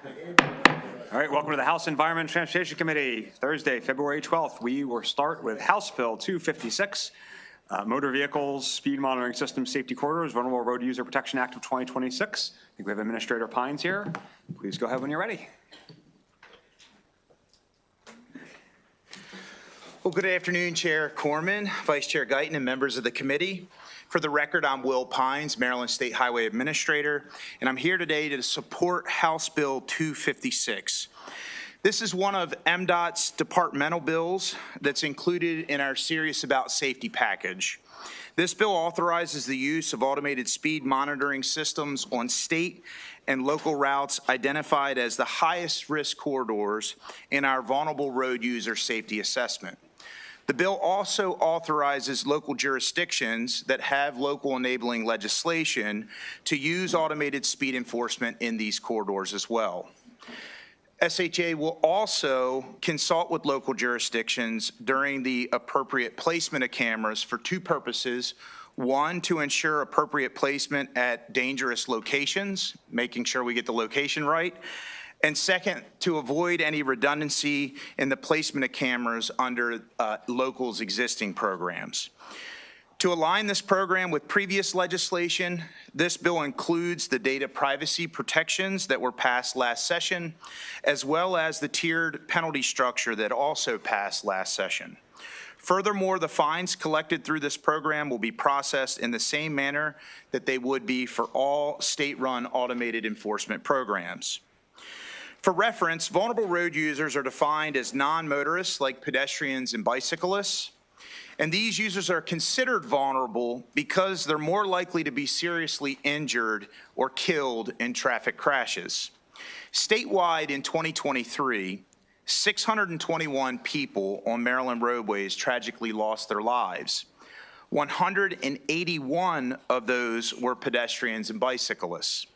All right, welcome to the House Environment and Transportation Committee. Thursday, February 12th, we will start with House Bill 256, Motor Vehicles Speed Monitoring System Safety Corridors, Vulnerable Road User Protection Act of 2026. I think we have Administrator Pines here. Please go ahead when you're ready. Well, good afternoon, Chair Corman, Vice Chair Guyton, and members of the committee. For the record, I'm Will Pines, Maryland State Highway Administrator, and I'm here today to support House Bill 256. This is one of MDOT's departmental bills that's included in our Serious About Safety package. This bill authorizes the use of automated speed monitoring systems on state and local routes identified as the highest risk corridors in our vulnerable road user safety assessment. The bill also authorizes local jurisdictions that have local enabling legislation to use automated speed enforcement in these corridors as well. SHA will also consult with local jurisdictions during the appropriate placement of cameras for two purposes. One, to ensure appropriate placement at dangerous locations, making sure we get the location right. And second, to avoid any redundancy in the placement of cameras under locals' existing programs. To align this program with previous legislation, this bill includes the data privacy protections that were passed last session, as well as the tiered penalty structure that also passed last session. Furthermore, the fines collected through this program will be processed in the same manner that they would be for all state-run automated enforcement programs. For reference, vulnerable road users are defined as non-motorists like pedestrians and bicyclists, and these users are considered vulnerable because they're more likely to be seriously injured or killed in traffic crashes. Statewide in 2023, 621 people on Maryland roadways tragically lost their lives. 181 of those were pedestrians and bicyclists.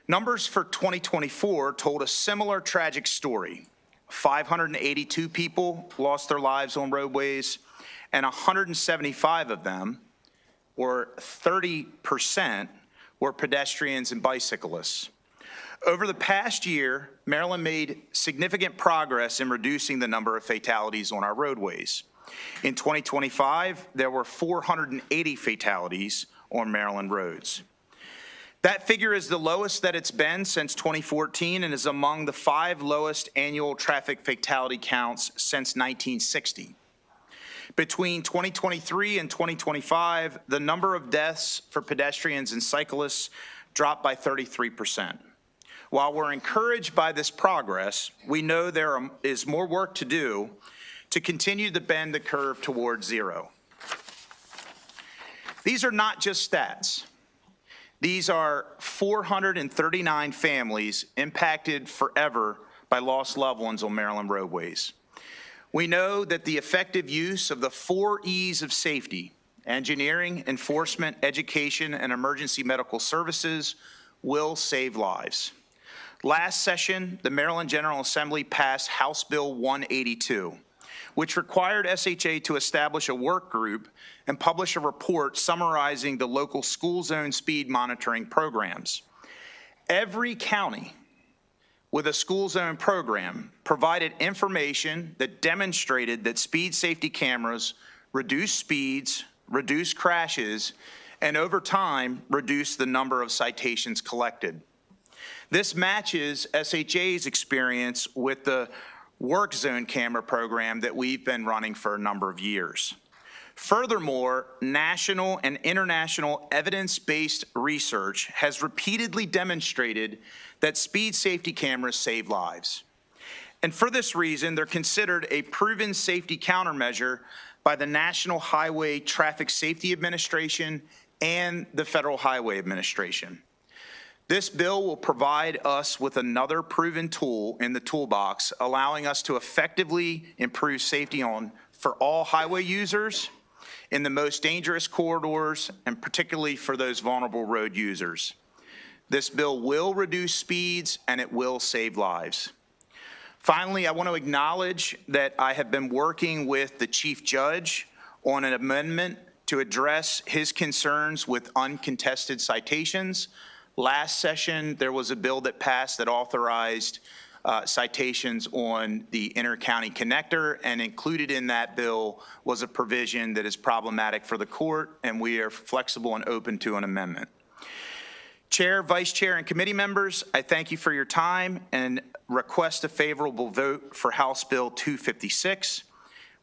Numbers for 2024 told a similar tragic story. 582 people lost their lives on roadways, and 175 of them, or 30%, were pedestrians and bicyclists. Over the past year, Maryland made significant progress in reducing the number of fatalities on our roadways. In 2025, there were 480 fatalities on Maryland roads. That figure is the lowest that it's been since 2014 and is among the 5 lowest annual traffic fatality counts since 1960. Between 2023 and 2025, the number of deaths for pedestrians and cyclists dropped by 33%. While we're encouraged by this progress, we know there is more work to do to continue to bend the curve toward zero. These are not just stats. These are 439 families impacted forever by lost loved ones on Maryland roadways. We know that the effective use of the 4 E's of safety, engineering, enforcement, education, and emergency medical services, will save lives. Last session, the Maryland General Assembly passed House Bill 182, which required SHA to establish a work group and publish a report summarizing the local school zone speed monitoring programs. Every county with a school zone program provided information that demonstrated that speed safety cameras reduce speeds, reduce crashes, and over time, reduce the number of citations collected. This matches SHA's experience with the work zone camera program that we've been running for a number of years. Furthermore, national and international evidence-based research has repeatedly demonstrated that speed safety cameras save lives. And for this reason, they're considered a proven safety countermeasure by the National Highway Traffic Safety Administration and the Federal Highway Administration. This bill will provide us with another proven tool in the toolbox, allowing us to effectively improve safety for all highway users in the most dangerous corridors, and particularly for those vulnerable road users. This bill will reduce speeds and it will save lives. Finally, I want to acknowledge that I have been working with the Chief Judge on an amendment to address his concerns with uncontested citations Last session, there was a bill that passed that authorized citations on the inter-county connector, and included in that bill was a provision that is problematic for the court, and we are flexible and open to an amendment. Chair, Vice Chair, and committee members, I thank you for your time and request a favorable vote for House Bill 256,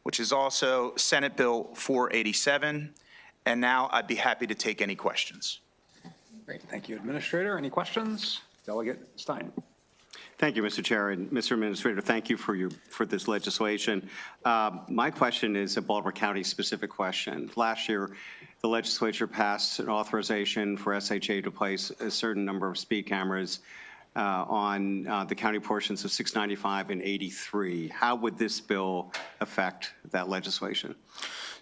which is also Senate Bill 487. And now I'd be happy to take any questions. Great, thank you, Administrator. Any questions? Delegate Stein. Thank you, Mr. Chair, and Mr. Administrator, thank you for this legislation. My question is a Baltimore County specific question. Last year, the legislature passed an authorization for SHA to place a certain number of speed cameras on the county portions of 695 and 83. How would this bill affect that legislation?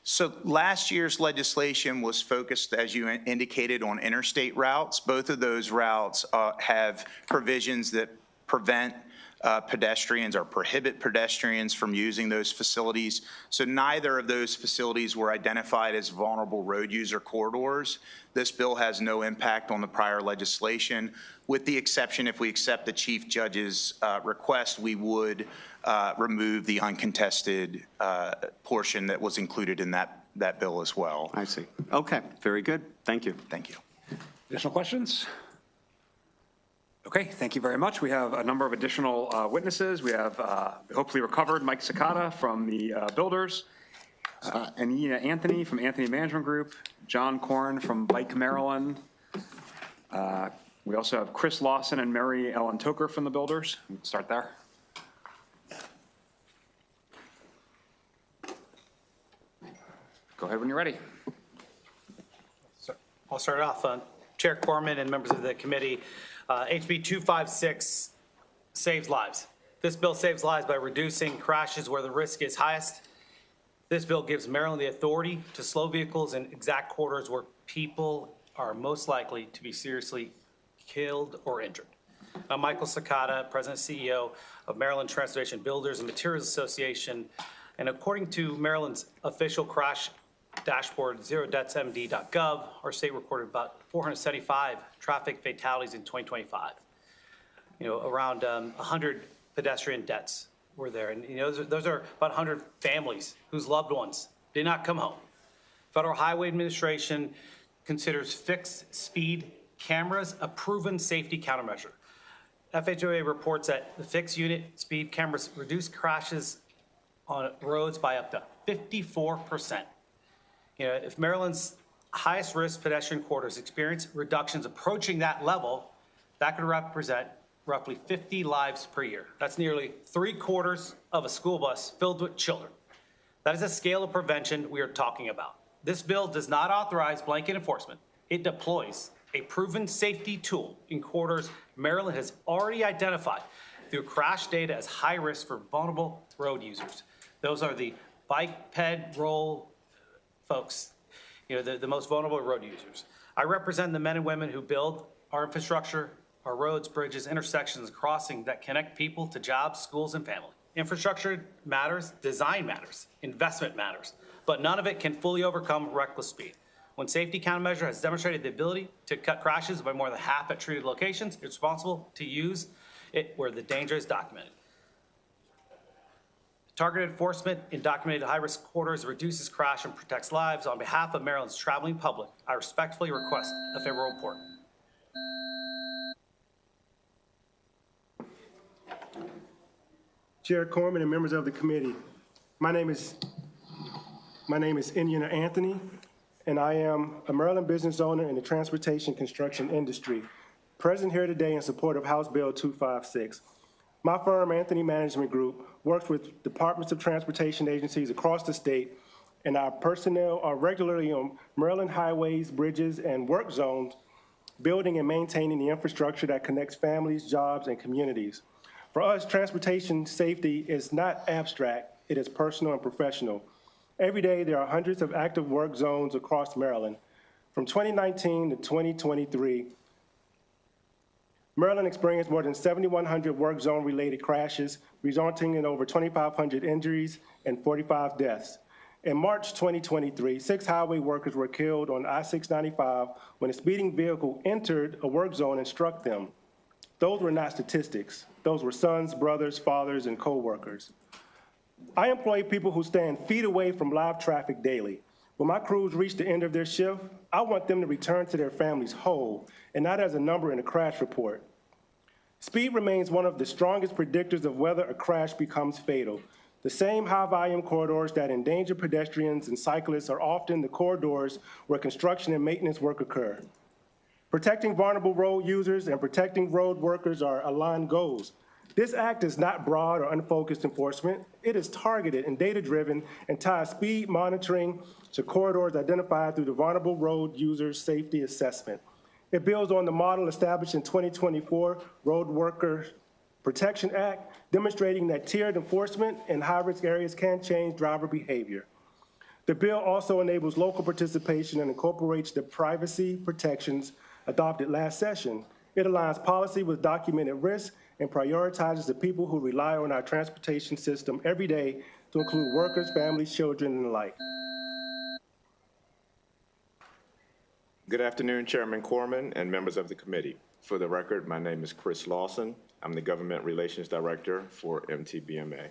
So last year's legislation was focused, as you indicated, on interstate routes. Both of those routes have provisions that prevent pedestrians or prohibit pedestrians from using those facilities. So neither of those facilities were identified as vulnerable road user corridors. This bill has no impact on the prior legislation, with the exception, if we accept the Chief Judge's request, we would remove the uncontested portion that was included in that bill as well. I see. Okay, very good. Thank you. Thank you. Additional questions? Okay, thank you very much. We have a number of additional witnesses. We have hopefully recovered Mike Cicada from the builders, Anita Anthony from Anthony Management Group, John Korn from Bike Maryland. We also have Chris Lawson and Mary Ellen Toker from the builders. We can start there. Go ahead when you're ready. So I'll start off. Chair Corman and members of the committee, HB 256 saves lives. This bill saves lives by reducing crashes where the risk is highest. This bill gives Maryland the authority to slow vehicles in exact corridors where people are most likely to be seriously killed or injured. I'm Michael Cicada, President and CEO of Maryland Transportation Builders and Materials Association. And according to Maryland's official crash dashboard, zerodeathsmd.gov, our state recorded about 475 traffic fatalities in 2025. Around 100 pedestrian deaths were there. And those are about 100 families whose loved ones did not come home. Federal Highway Administration considers fixed speed cameras a proven safety countermeasure. FHOA reports that the fixed unit speed cameras reduce crashes on roads by up to 54%. If Maryland's highest risk pedestrian corridors experience reductions approaching that level, that could represent roughly 50 lives per year. That's nearly 3/4 of a school bus filled with children. That is a scale of prevention we are talking about. This bill does not authorize blanket enforcement. It deploys a proven safety tool in corridors Maryland has already identified through crash data as high risk for vulnerable road users. Those are the bike, ped, roll folks, the most vulnerable road users. I represent the men and women who build our infrastructure, our roads, bridges, intersections, crossings that connect people to jobs, schools, and family. Infrastructure matters, design matters, investment matters, but none of it can fully overcome reckless speed. When safety countermeasure has demonstrated the ability to cut crashes by more than half at treated locations, it's responsible to use it where the danger is documented. Targeted enforcement in documented high-risk corridors reduces crash and protects lives. On behalf of Maryland's traveling public, I respectfully request a favorable report. Chair Corman and members of the committee, my name is Anthony Anthony, and I am a Maryland business owner in the transportation construction industry, present here today in support of House Bill 256. My firm, Anthony Management Group, works with departments of transportation agencies across the state, and our personnel are regularly on Maryland highways, bridges, and work zones, building and maintaining the infrastructure that connects families, jobs, and communities. For us, transportation safety is not abstract, it is personal and professional. Every day, there are hundreds of active work zones across Maryland. From 2019 to 2023, Maryland experienced more than 7,100 work zone-related crashes, resulting in over 2,500 injuries and 45 deaths. In March 2023, 6 highway workers were killed on I-695 when a speeding vehicle entered a work zone and struck them. Those were not statistics. Those were sons, brothers, fathers, and co-workers. I employ people who stand feet away from live traffic daily. When my crews reach the end of their shift, I want them to return to their families whole and not as a number in a crash report. Speed remains one of the strongest predictors of whether a crash becomes fatal. The same high-volume corridors that endanger pedestrians and cyclists are often the corridors where construction and maintenance work occur. Protecting vulnerable road users and protecting road workers are aligned goals. This act is not broad or unfocused enforcement. It is targeted and data-driven and ties speed monitoring to corridors identified through the Vulnerable Road Users Safety Assessment. It builds on the model established in 2024 Road Worker Protection Act, demonstrating that tiered enforcement in high-risk areas can change driver behavior. The bill also enables local participation and incorporates the privacy protections adopted last session. It aligns policy with documented risk and prioritizes the people who rely on our transportation system every day, to include workers, families, children, and the like. Good afternoon, Chairman Corman and members of the committee. For the record, my name is Chris Lawson. I'm the Government Relations Director for MTBMA.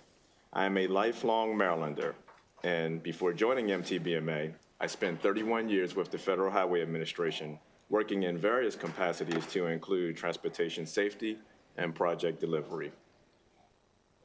I am a lifelong Marylander, and before joining MTBMA, I spent 31 years with the Federal Highway Administration, working in various capacities to include transportation safety and project delivery.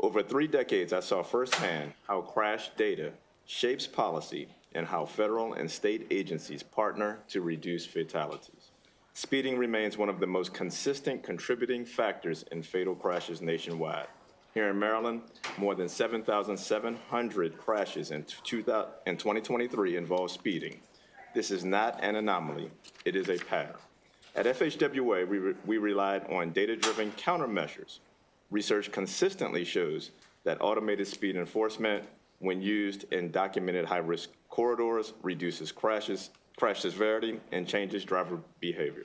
Over 3 decades, I saw firsthand how crash data shapes policy and how federal and state agencies partner to reduce fatalities. Speeding remains one of the most consistent contributing factors in fatal crashes nationwide. Here in Maryland, more than 7,700 crashes in 2023 involve speeding. This is not an anomaly, it is a pattern. At FHWA, we relied on data-driven countermeasures. Research consistently shows that automated speed enforcement, when used in documented high-risk corridors, reduces crash severity and changes driver behavior.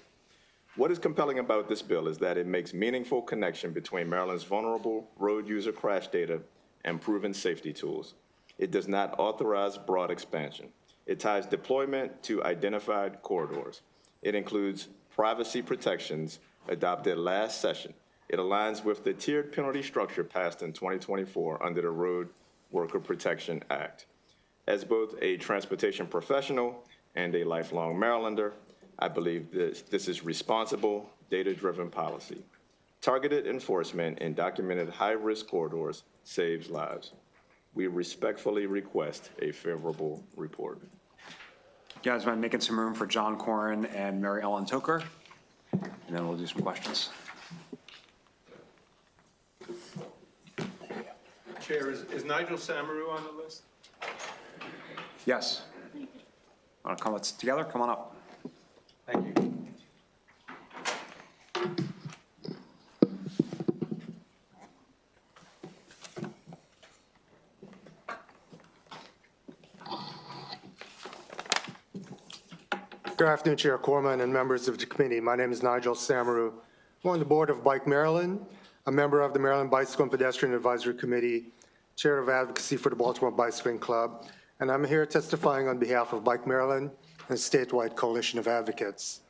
What is compelling about this bill is that it makes meaningful connection between Maryland's vulnerable road user crash data and proven safety tools. It does not authorize broad expansion. It ties deployment to identified corridors. It includes privacy protections adopted last session. It aligns with the tiered penalty structure passed in 2024 under the Road Worker Protection Act. As both a transportation professional and a lifelong Marylander, I believe this is responsible, data-driven policy. Targeted enforcement in documented high-risk corridors saves lives. We respectfully request a favorable report. You guys mind making some room for John Corrin and Mary Ellen Toker? And then we'll do some questions. Chair, is Nigel Samaru on the list? Yes. Want to come together? Come on up. Thank you. Good afternoon, Chair Corman and members of the committee. My name is Nigel Samaru. I'm on the board of Bike Maryland, a member of the Maryland Bicycle and Pedestrian Advisory Committee, chair of advocacy for the Baltimore Bicycling Club, and I'm here testifying on behalf of Bike Maryland and a statewide coalition of advocates.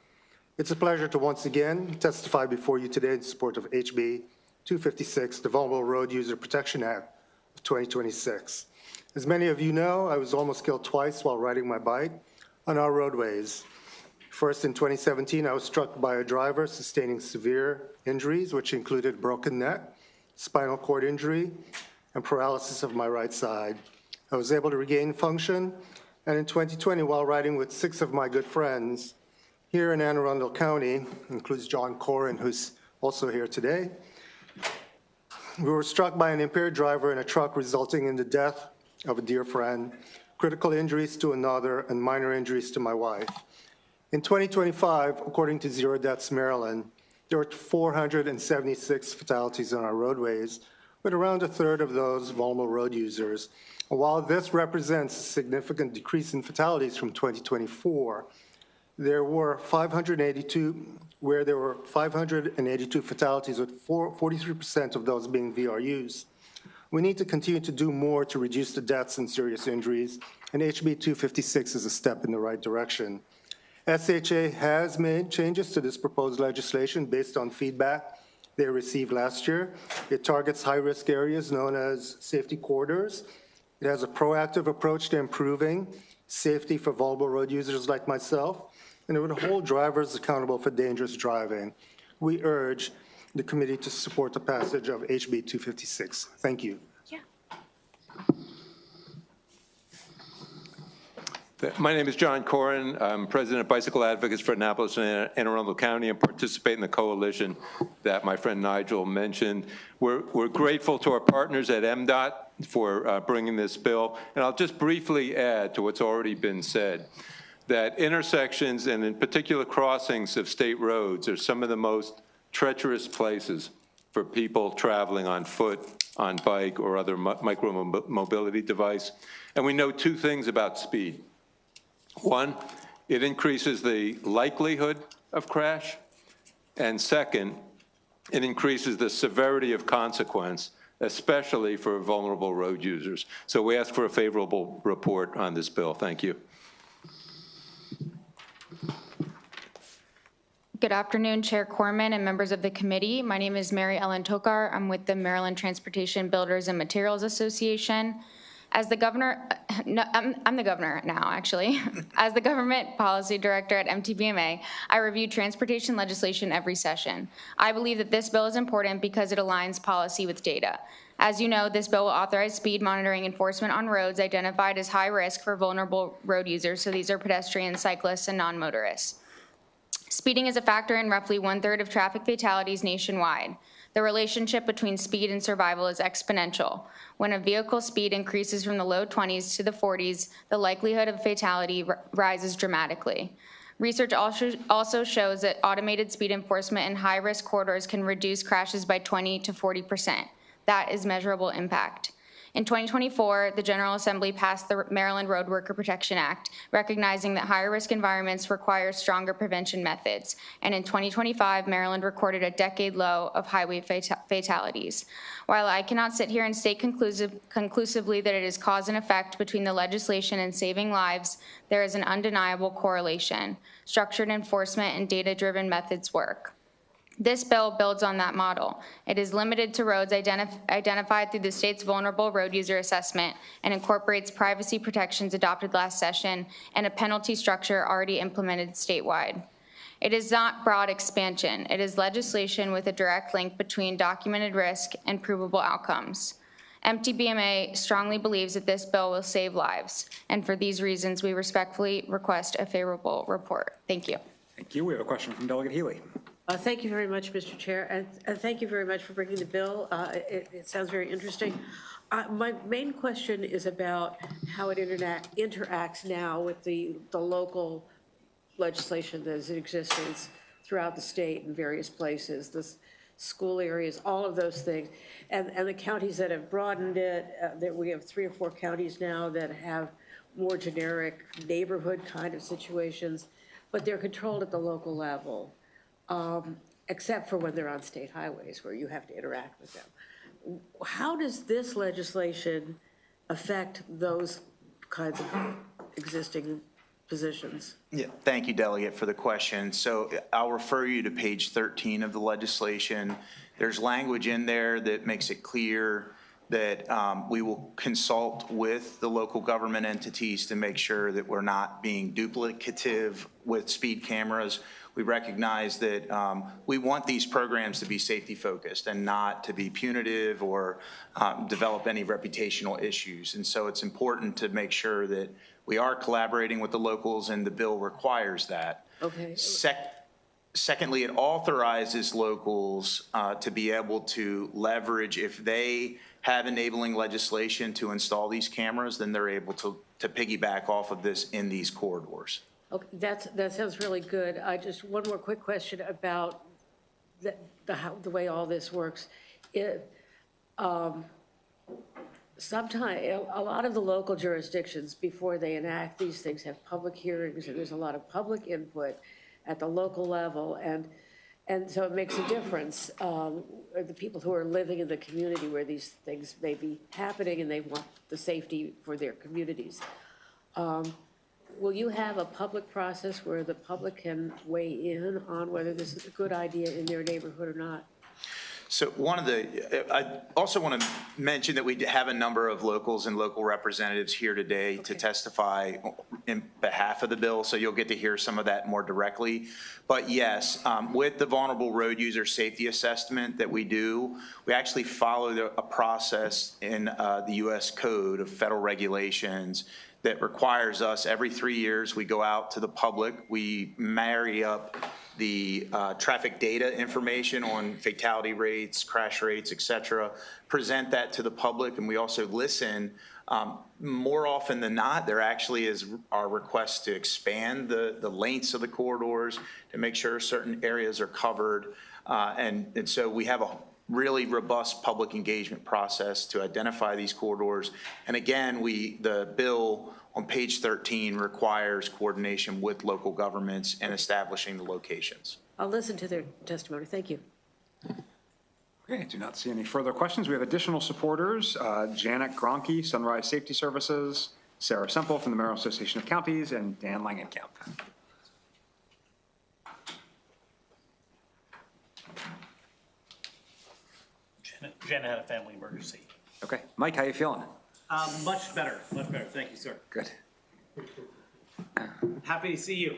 It's a pleasure to once again testify before you today in support of HB 256, the Vulnerable Road User Protection Act of 2026. As many of you know, I was almost killed twice while riding my bike on our roadways. First, in 2017, I was struck by a driver sustaining severe injuries, which included broken neck, spinal cord injury, and paralysis of my right side. I was able to regain function, and in 2020, while riding with 6 of my good friends here in Anne Arundel County, includes John Corrin, who's also here today, we were struck by an impaired driver in a truck, resulting in the death of a dear friend, critical injuries to another, and minor injuries to my wife. In 2025, according to Zero Deaths Maryland, there were 476 fatalities on our roadways, with around a third of those vulnerable road users. And while this represents a significant decrease in fatalities from 2024, there were 582 fatalities, with 43% of those being VRUs. We need to continue to do more to reduce the deaths and serious injuries, and HB 256 is a step in the right direction. SHA has made changes to this proposed legislation based on feedback they received last year. It targets high-risk areas known as safety corridors. It has a proactive approach to improving safety for vulnerable road users like myself, and it would hold drivers accountable for dangerous driving. We urge the committee to support the passage of HB 256. Thank you. My name is John Corrin. I'm president of Bicycle Advocates for Annapolis and Anne Arundel County and participate in the coalition that my friend Nigel mentioned. We're grateful to our partners at MDOT for bringing this bill. And I'll just briefly add to what's already been said, that intersections and in particular crossings of state roads are some of the most treacherous places for people traveling on foot, on bike, or other micro-mobility device. And we know two things about speed. One, it increases the likelihood of crash. And second, it increases the severity of consequence, especially for vulnerable road users. So we ask for a favorable report on this bill. Thank you. Good afternoon, Chair Corman and members of the committee. My name is Mary Ellen Tokar. I'm with the Maryland Transportation Builders and Materials Association. As the governor, no, I'm the governor now, actually. As the government policy director at MTBMA, I review transportation legislation every session. I believe that this bill is important because it aligns policy with data. As you know, this bill will authorize speed monitoring enforcement on roads identified as high risk for vulnerable road users, so these are pedestrians, cyclists, and non-motorists. Speeding is a factor in roughly 1/3 of traffic fatalities nationwide. The relationship between speed and survival is exponential. When a vehicle's speed increases from the low 20s to the 40s, the likelihood of fatality rises dramatically. Research also shows that automated speed enforcement in high-risk corridors can reduce crashes by 20 to 40%. That is measurable impact. In 2024, the General Assembly passed the Maryland Road Worker Protection Act, recognizing that higher risk environments require stronger prevention methods. And in 2025, Maryland recorded a decade low of highway fatalities. While I cannot sit here and state conclusively that it is cause and effect between the legislation and saving lives, there is an undeniable correlation. Structured enforcement and data-driven methods work. This bill builds on that model. It is limited to roads identified through the state's vulnerable road user assessment and incorporates privacy protections adopted last session and a penalty structure already implemented statewide. It is not broad expansion. It is legislation with a direct link between documented risk and provable outcomes. MTBMA strongly believes that this bill will save lives, and for these reasons, we respectfully request a favorable report. Thank you. Thank you. We have a question from Delegate Healy. Thank you very much, Mr. Chair, and thank you very much for bringing the bill. It sounds very interesting. My main question is about how it interacts now with the local legislation that is in existence throughout the state in various places, the school areas, all of those things, and the counties that have broadened it. That we have 3 or 4 counties now that have more generic neighborhood kind of situations, but they're controlled at the local level. Except for when they're on state highways where you have to interact with them. How does this legislation affect those kinds of existing positions? Yeah, thank you, Delegate, for the question. So I'll refer you to page 13 of the legislation. There's language in there that makes it clear that we will consult with the local government entities to make sure that we're not being duplicative with speed cameras. We recognize that we want these programs to be safety focused and not to be punitive or develop any reputational issues. And so it's important to make sure that we are collaborating with the locals, and the bill requires that. Okay. Secondly, it authorizes locals to be able to leverage, if they have enabling legislation to install these cameras, then they're able to piggyback off of this in these corridors. Okay, that sounds really good. I just, one more quick question about the way all this works. Sometimes, a lot of the local jurisdictions, before they enact these things, have public hearings, and there's a lot of public input at the local level. And And so it makes a difference. The people who are living in the community where these things may be happening and they want the safety for their communities. Will you have a public process where the public can weigh in on whether this is a good idea in their neighborhood or not? So I also want to mention that we have a number of locals and local representatives here today to testify in behalf of the bill, so you'll get to hear some of that more directly. But yes, with the vulnerable road user safety assessment that we do, we actually follow a process in the U.S. Code of Federal Regulations that requires us every 3 years, we go out to the public, we marry up the traffic data information on fatality rates, crash rates, et cetera, present that to the public, and we also listen. More often than not, there actually is our request to expand the lengths of the corridors to make sure certain areas are covered. And so we have a really robust public engagement process to identify these corridors. And again, the bill on page 13 requires coordination with local governments and establishing the locations. I'll listen to their testimony. Thank you. Okay, I do not see any further questions. We have additional supporters, Janet Gronke, Sunrise Safety Services, Sarah Semple from the Maryland Association of Counties, and Dan Langenkamp. Janet had a family emergency. Okay, Mike, how you feeling? Much better, much better. Thank you, sir. Good. Happy to see you.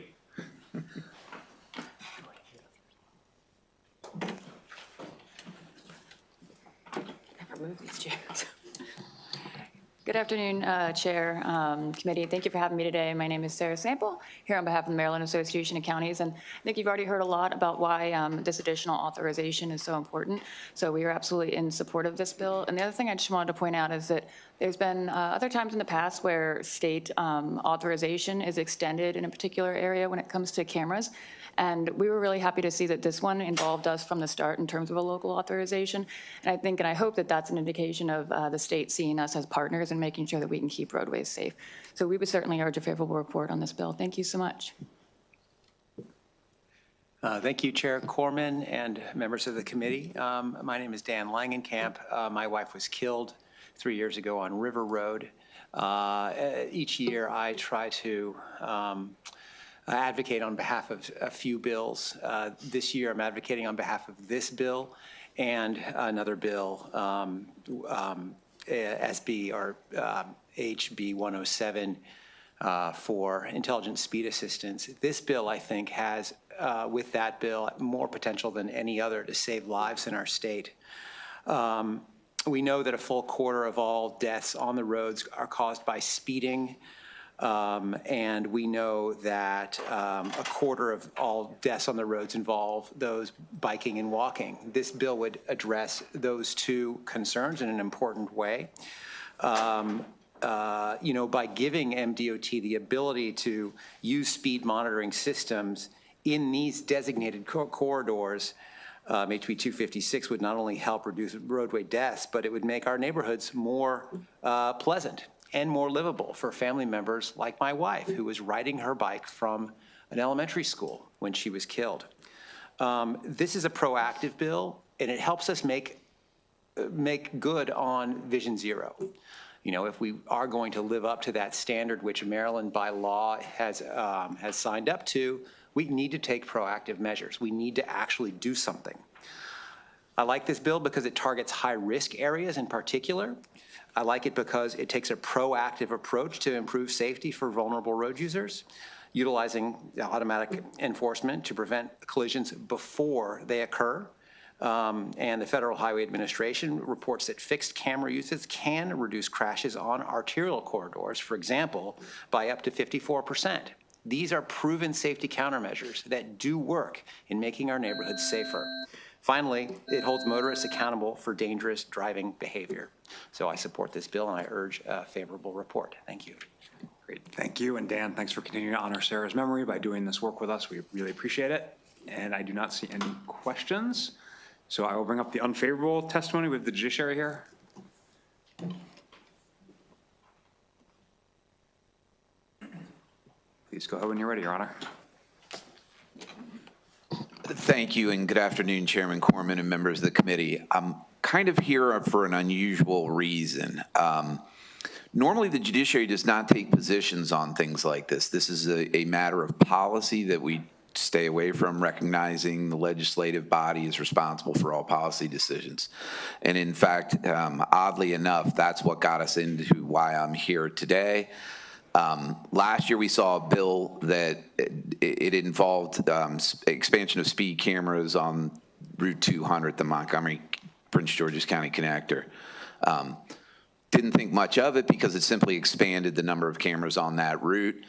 Move these chairs. Good afternoon, Chair, Committee. Thank you for having me today. My name is Sarah Sample, here on behalf of the Maryland Association of Counties. And I think you've already heard a lot about why this additional authorization is so important. So we are absolutely in support of this bill. And the other thing I just wanted to point out is that there's been other times in the past where state authorization is extended in a particular area when it comes to cameras. And we were really happy to see that this one involved us from the start in terms of a local authorization. And I think and I hope that that's an indication of the state seeing us as partners and making sure that we can keep roadways safe. So we would certainly urge a favorable report on this bill. Thank you so much. Thank you, Chair Corman and members of the committee. My name is Dan Langenkamp. My wife was killed 3 years ago on River Road. Each year I try to advocate on behalf of a few bills. This year I'm advocating on behalf of this bill and another bill, SB or HB 107 for intelligent speed assistance. This bill, I think, has, with that bill, more potential than any other to save lives in our state. We know that a full quarter of all deaths on the roads are caused by speeding. And we know that a quarter of all deaths on the roads involve those biking and walking. This bill would address those two concerns in an important way. You know, by giving MDOT the ability to use speed monitoring systems in these designated corridors, HB 256 would not only help reduce roadway deaths, but it would make our neighborhoods more pleasant and more livable for family members like my wife, who was riding her bike from an elementary school when she was killed. This is a proactive bill, and it helps us make good on Vision Zero. You know, if we are going to live up to that standard, which Maryland by law has signed up to, we need to take proactive measures. We need to actually do something. I like this bill because it targets high-risk areas in particular. I like it because it takes a proactive approach to improve safety for vulnerable road users, utilizing automatic enforcement to prevent collisions before they occur. And the Federal Highway Administration reports that fixed camera usage can reduce crashes on arterial corridors, for example, by up to 54%. These are proven safety countermeasures that do work in making our neighborhoods safer. Finally, it holds motorists accountable for dangerous driving behavior. So I support this bill, and I urge a favorable report. Thank you. Great, thank you. And Dan, thanks for continuing to honor Sarah's memory by doing this work with us. We really appreciate it. And I do not see any questions. So I will bring up the unfavorable testimony with the judiciary here. Please go ahead when you're ready, Your Honor. Thank you, and good afternoon, Chairman Corman and members of the committee. I'm kind of here for an unusual reason. Normally, the judiciary does not take positions on things like this. This is a matter of policy that we stay away from, recognizing the legislative body is responsible for all policy decisions. And in fact, oddly enough, that's what got us into why I'm here today. Last year, we saw a bill that it involved expansion of speed cameras on Route 200, the Montgomery, Prince George's County connector. Didn't think much of it because it simply expanded the number of cameras on that route.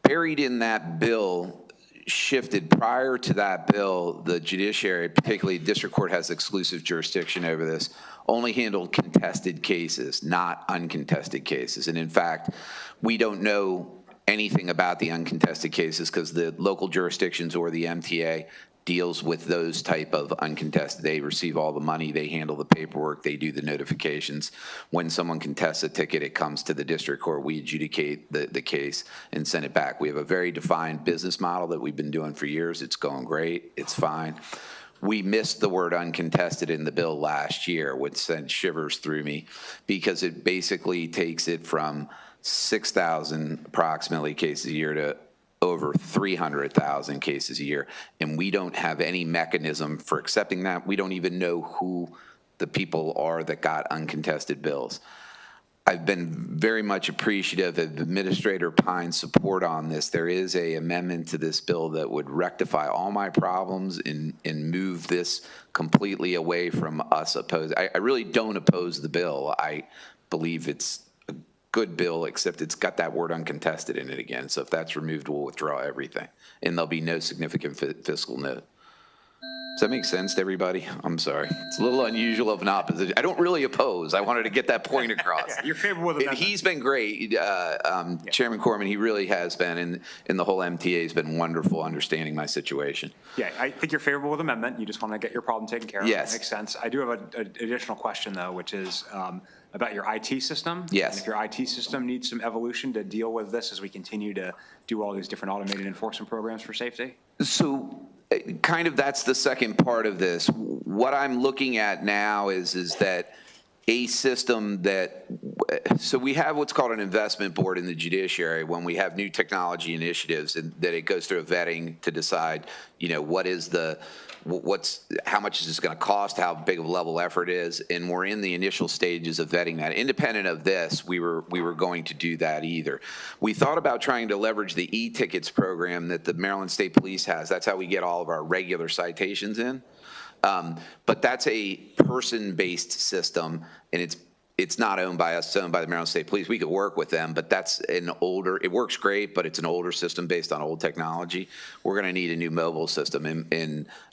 Buried in that bill, shifted prior to that bill, the judiciary, particularly district court, has exclusive jurisdiction over this, only handled contested cases, not uncontested cases. And in fact, we don't know anything about the uncontested cases because the local jurisdictions or the MTA deals with those type of uncontested. They receive all the money, they handle the paperwork, they do the notifications. When someone contests a ticket, it comes to the district court, we adjudicate the case and send it back. We have a very defined business model that we've been doing for years. It's going great, it's fine. We missed the word uncontested in the bill last year, which sent shivers through me because it basically takes it from 6,000 approximately cases a year to over 300,000 cases a year, and we don't have any mechanism for accepting that. We don't even know who the people are that got uncontested bills. I've been very much appreciative of Administrator Pine's support on this. There is an amendment to this bill that would rectify all my problems and move this completely away from us opposed. I really don't oppose the bill. I believe it's good bill, except it's got that word uncontested in it again. So if that's removed, we'll withdraw everything. And there'll be no significant fiscal note. Does that make sense to everybody? I'm sorry. It's a little unusual of an opposition. I don't really oppose. I wanted to get that point across. Yeah, you're favorable with And he's been great. Chairman Corman, he really has been, and the whole MTA has been wonderful understanding my situation. Yeah, I think you're favorable with amendment. You just want to get your problem taken care of. Yes. That makes sense. I do have an additional question, though, which is about your IT system. Yes. And if your IT system needs some evolution to deal with this as we continue to do all these different automated enforcement programs for safety? So kind of that's the second part of this. What I'm looking at now is that a system that, so we have what's called an investment board in the judiciary when we have new technology initiatives, and that it goes through a vetting to decide, you know, how much is this going to cost, how big of a level effort is, and we're in the initial stages of vetting that. Independent of this, we were going to do that either. We thought about trying to leverage the e-tickets program that the Maryland State Police has. That's how we get all of our regular citations in. But that's a person-based system, and it's not owned by us, it's owned by the Maryland State Police. We could work with them, but that's an older, it works great, but it's an older system based on old technology. We're gonna need a new mobile system,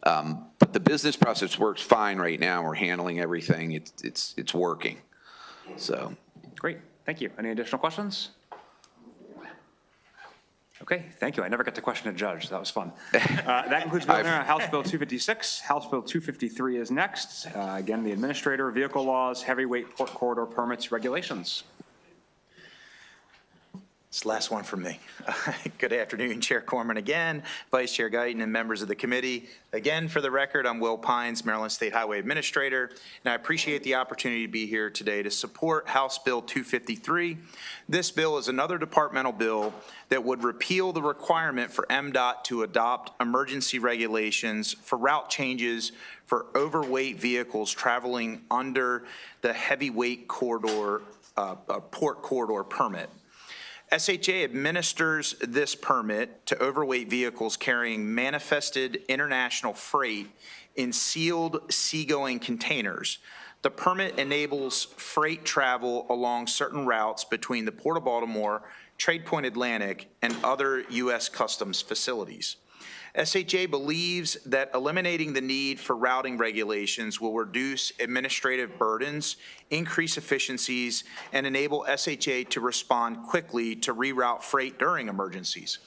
but the business process works fine right now. We're handling everything, it's working, so. Great, thank you. Any additional questions? Okay, thank you. I never got to question a judge, so that was fun. That concludes House Bill 256. House Bill 253 is next. Again, the administrator, vehicle laws, heavyweight port corridor permits, regulations. This last one from me. Good afternoon, Chair Corman again, Vice Chair Guyton, and members of the committee. Again, for the record, I'm Will Pines, Maryland State Highway Administrator, and I appreciate the opportunity to be here today to support House Bill 253. This bill is another departmental bill that would repeal the requirement for MDOT to adopt emergency regulations for route changes for overweight vehicles traveling under the heavyweight corridor, port corridor permit. SHA administers this permit to overweight vehicles carrying manifested international freight in sealed seagoing containers. The permit enables freight travel along certain routes between the Port of Baltimore, Trade Point Atlantic, and other U.S. Customs facilities. SHA believes that eliminating the need for routing regulations will reduce administrative burdens, increase efficiencies, and enable SHA to respond quickly to reroute freight during emergencies.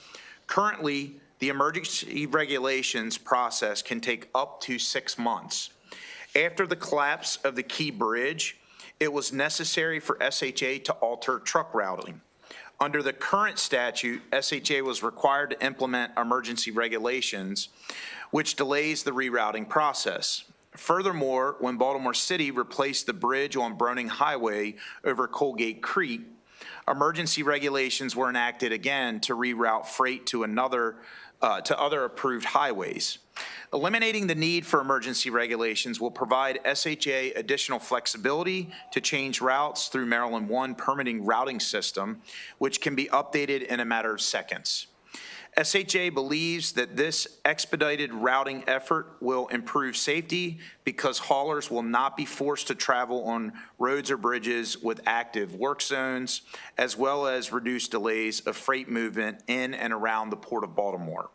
Currently, the emergency regulations process can take up to 6 months. After the collapse of the Key Bridge, it was necessary for SHA to alter truck routing. Under the current statute, SHA was required to implement emergency regulations, which delays the rerouting process. Furthermore, when Baltimore City replaced the bridge on Broning Highway over Colgate Creek, emergency regulations were enacted again to reroute freight to other approved highways. Eliminating the need for emergency regulations will provide SHA additional flexibility to change routes through Maryland One permitting routing system, which can be updated in a matter of seconds. SHA believes that this expedited routing effort will improve safety because haulers will not be forced to travel on roads or bridges with active work zones, as well as reduce delays of freight movement in and around the Port of Baltimore.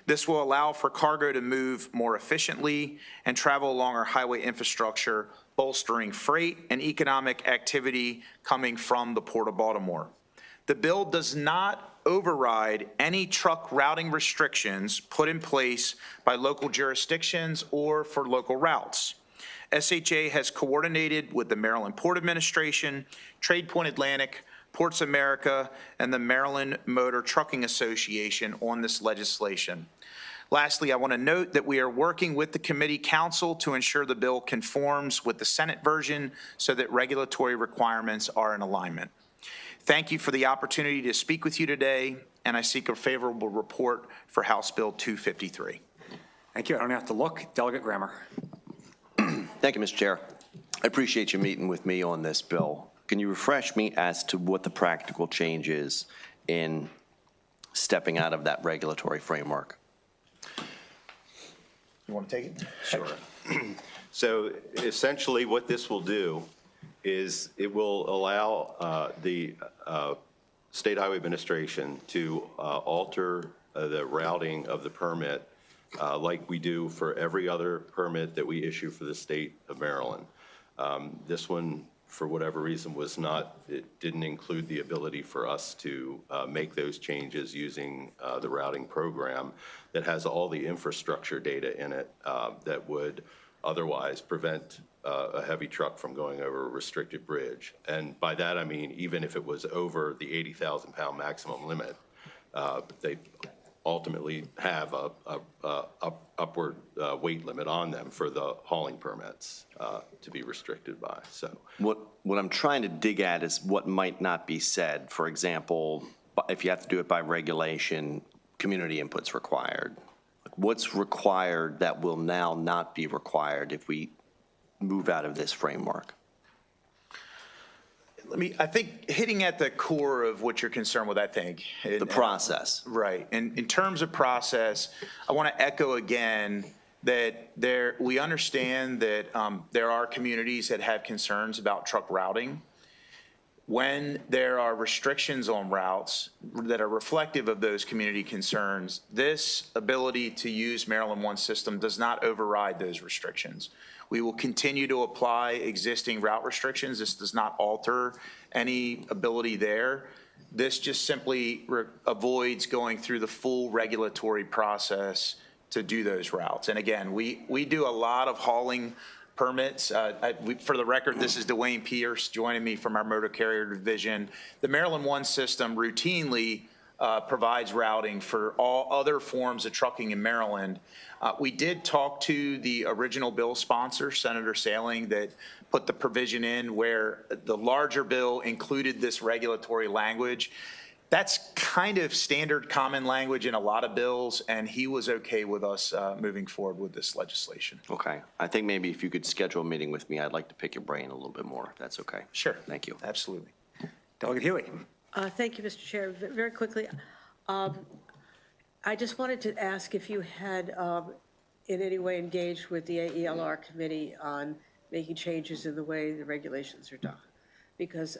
This will allow for cargo to move more efficiently and travel along our highway infrastructure, bolstering freight and economic activity coming from the Port of Baltimore. The bill does not override any truck routing restrictions put in place by local jurisdictions or for local routes. SHA has coordinated with the Maryland Port Administration, Trade Point Atlantic, Ports America, and the Maryland Motor Trucking Association on this legislation. Lastly, I want to note that we are working with the committee counsel to ensure the bill conforms with the Senate version so that regulatory requirements are in alignment. Thank you for the opportunity to speak with you today, and I seek a favorable report for House Bill 253. Thank you. I don't have to look. Delegate Grammer. Thank you, Mr. Chair. I appreciate you meeting with me on this bill. Can you refresh me as to what the practical change is in stepping out of that regulatory framework? You want to take it? Sure. So essentially what this will do is it will allow the State Highway Administration to alter the routing of the permit like we do for every other permit that we issue for the state of Maryland. This one, for whatever reason, it didn't include the ability for us to make those changes using the routing program that has all the infrastructure data in it that would otherwise prevent a heavy truck from going over a restricted bridge. And by that, I mean, even if it was over the 80,000 pound maximum limit, they ultimately have a upward weight limit on them for the hauling permits to be restricted by. So what I'm trying to dig at is what might not be said. For example, if you have to do it by regulation, community input's required. What's required that will now not be required if we move out of this framework? I think hitting at the core of what you're concerned with, The process. Right. And in terms of process, I want to echo again that we understand that there are communities that have concerns about truck routing. When there are restrictions on routes that are reflective of those community concerns, this ability to use Maryland One system does not override those restrictions. We will continue to apply existing route restrictions. This does not alter any ability there. This just simply avoids going through the full regulatory process to do those routes. And again, we do a lot of hauling permits. For the record, this is Dwayne Pierce joining me from our motor carrier division. The Maryland One system routinely provides routing for all other forms of trucking in Maryland. We did talk to the original bill sponsor, Senator Sailing, that put the provision in where the larger bill included this regulatory language. That's kind of standard common language in a lot of bills, and he was okay with us moving forward with this legislation. Okay. I think maybe if you could schedule a meeting with me, I'd like to pick your brain a little bit more, if that's okay. Sure. Thank you. Absolutely. Delegate Huey. Thank you, Mr. Chair. Very quickly, I just wanted to ask if you had in any way engaged with the AELR committee on making changes in the way the regulations are done. Because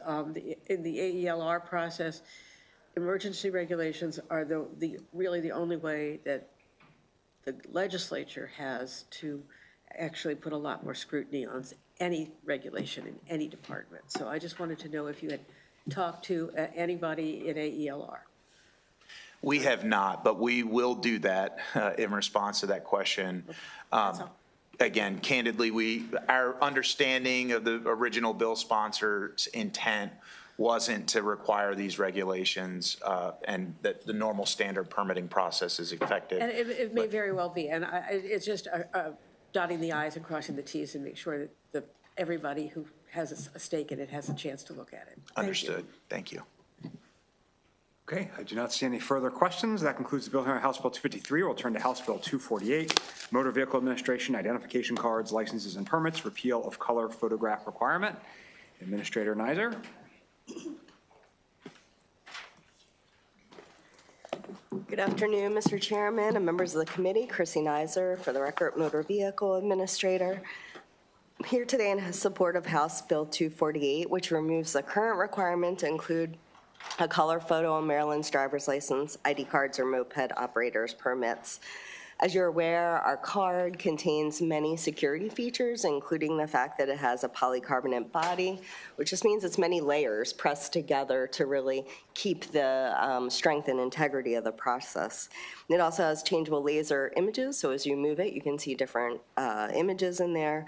in the AELR process, emergency regulations are really the only way that the legislature has to actually put a lot more scrutiny on any regulation in any department. So I just wanted to know if you had talked to anybody in AELR. We have not, but we will do that in response to that question. Again, candidly, our understanding of the original bill sponsor's intent wasn't to require these regulations and that the normal standard permitting process is effective. And it may very well be, and it's just dotting the i's and crossing the t's and make sure that everybody who has a stake in it has a chance to look at it. Understood. Thank you. Okay, I do not see any further questions. That concludes the bill hearing on House Bill 253. We'll turn to House Bill 248, Motor Vehicle Administration, Identification Cards, Licenses, and Permits, Repeal of Color Photograph Requirement. Administrator Neiser. Good afternoon, Mr. Chairman and members of the committee. Chrissy Neiser, for the record, Motor Vehicle Administrator. I'm here today in support of House Bill 248, which removes the current requirement to include a color photo on Maryland's driver's license, ID cards, or moped operators' permits. As you're aware, our card contains many security features, including the fact that it has a polycarbonate body, which just means it's many layers pressed together to really keep the strength and integrity of the process. It also has changeable laser images, so as you move it, you can see different images in there.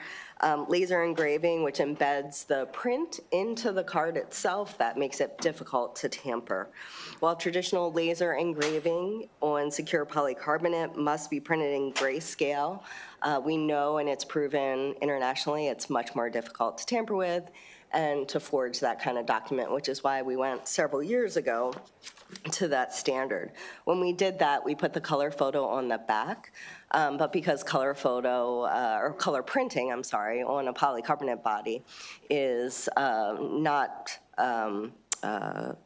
Laser engraving, which embeds the print into the card itself, that makes it difficult to tamper. While traditional laser engraving on secure polycarbonate must be printed in grayscale, we know, and it's proven internationally, it's much more difficult to tamper with and to forge that kind of document, which is why we went several years ago to that standard. When we did that, we put the color photo on the back, but because color photo, or color printing, I'm sorry, on a polycarbonate body is not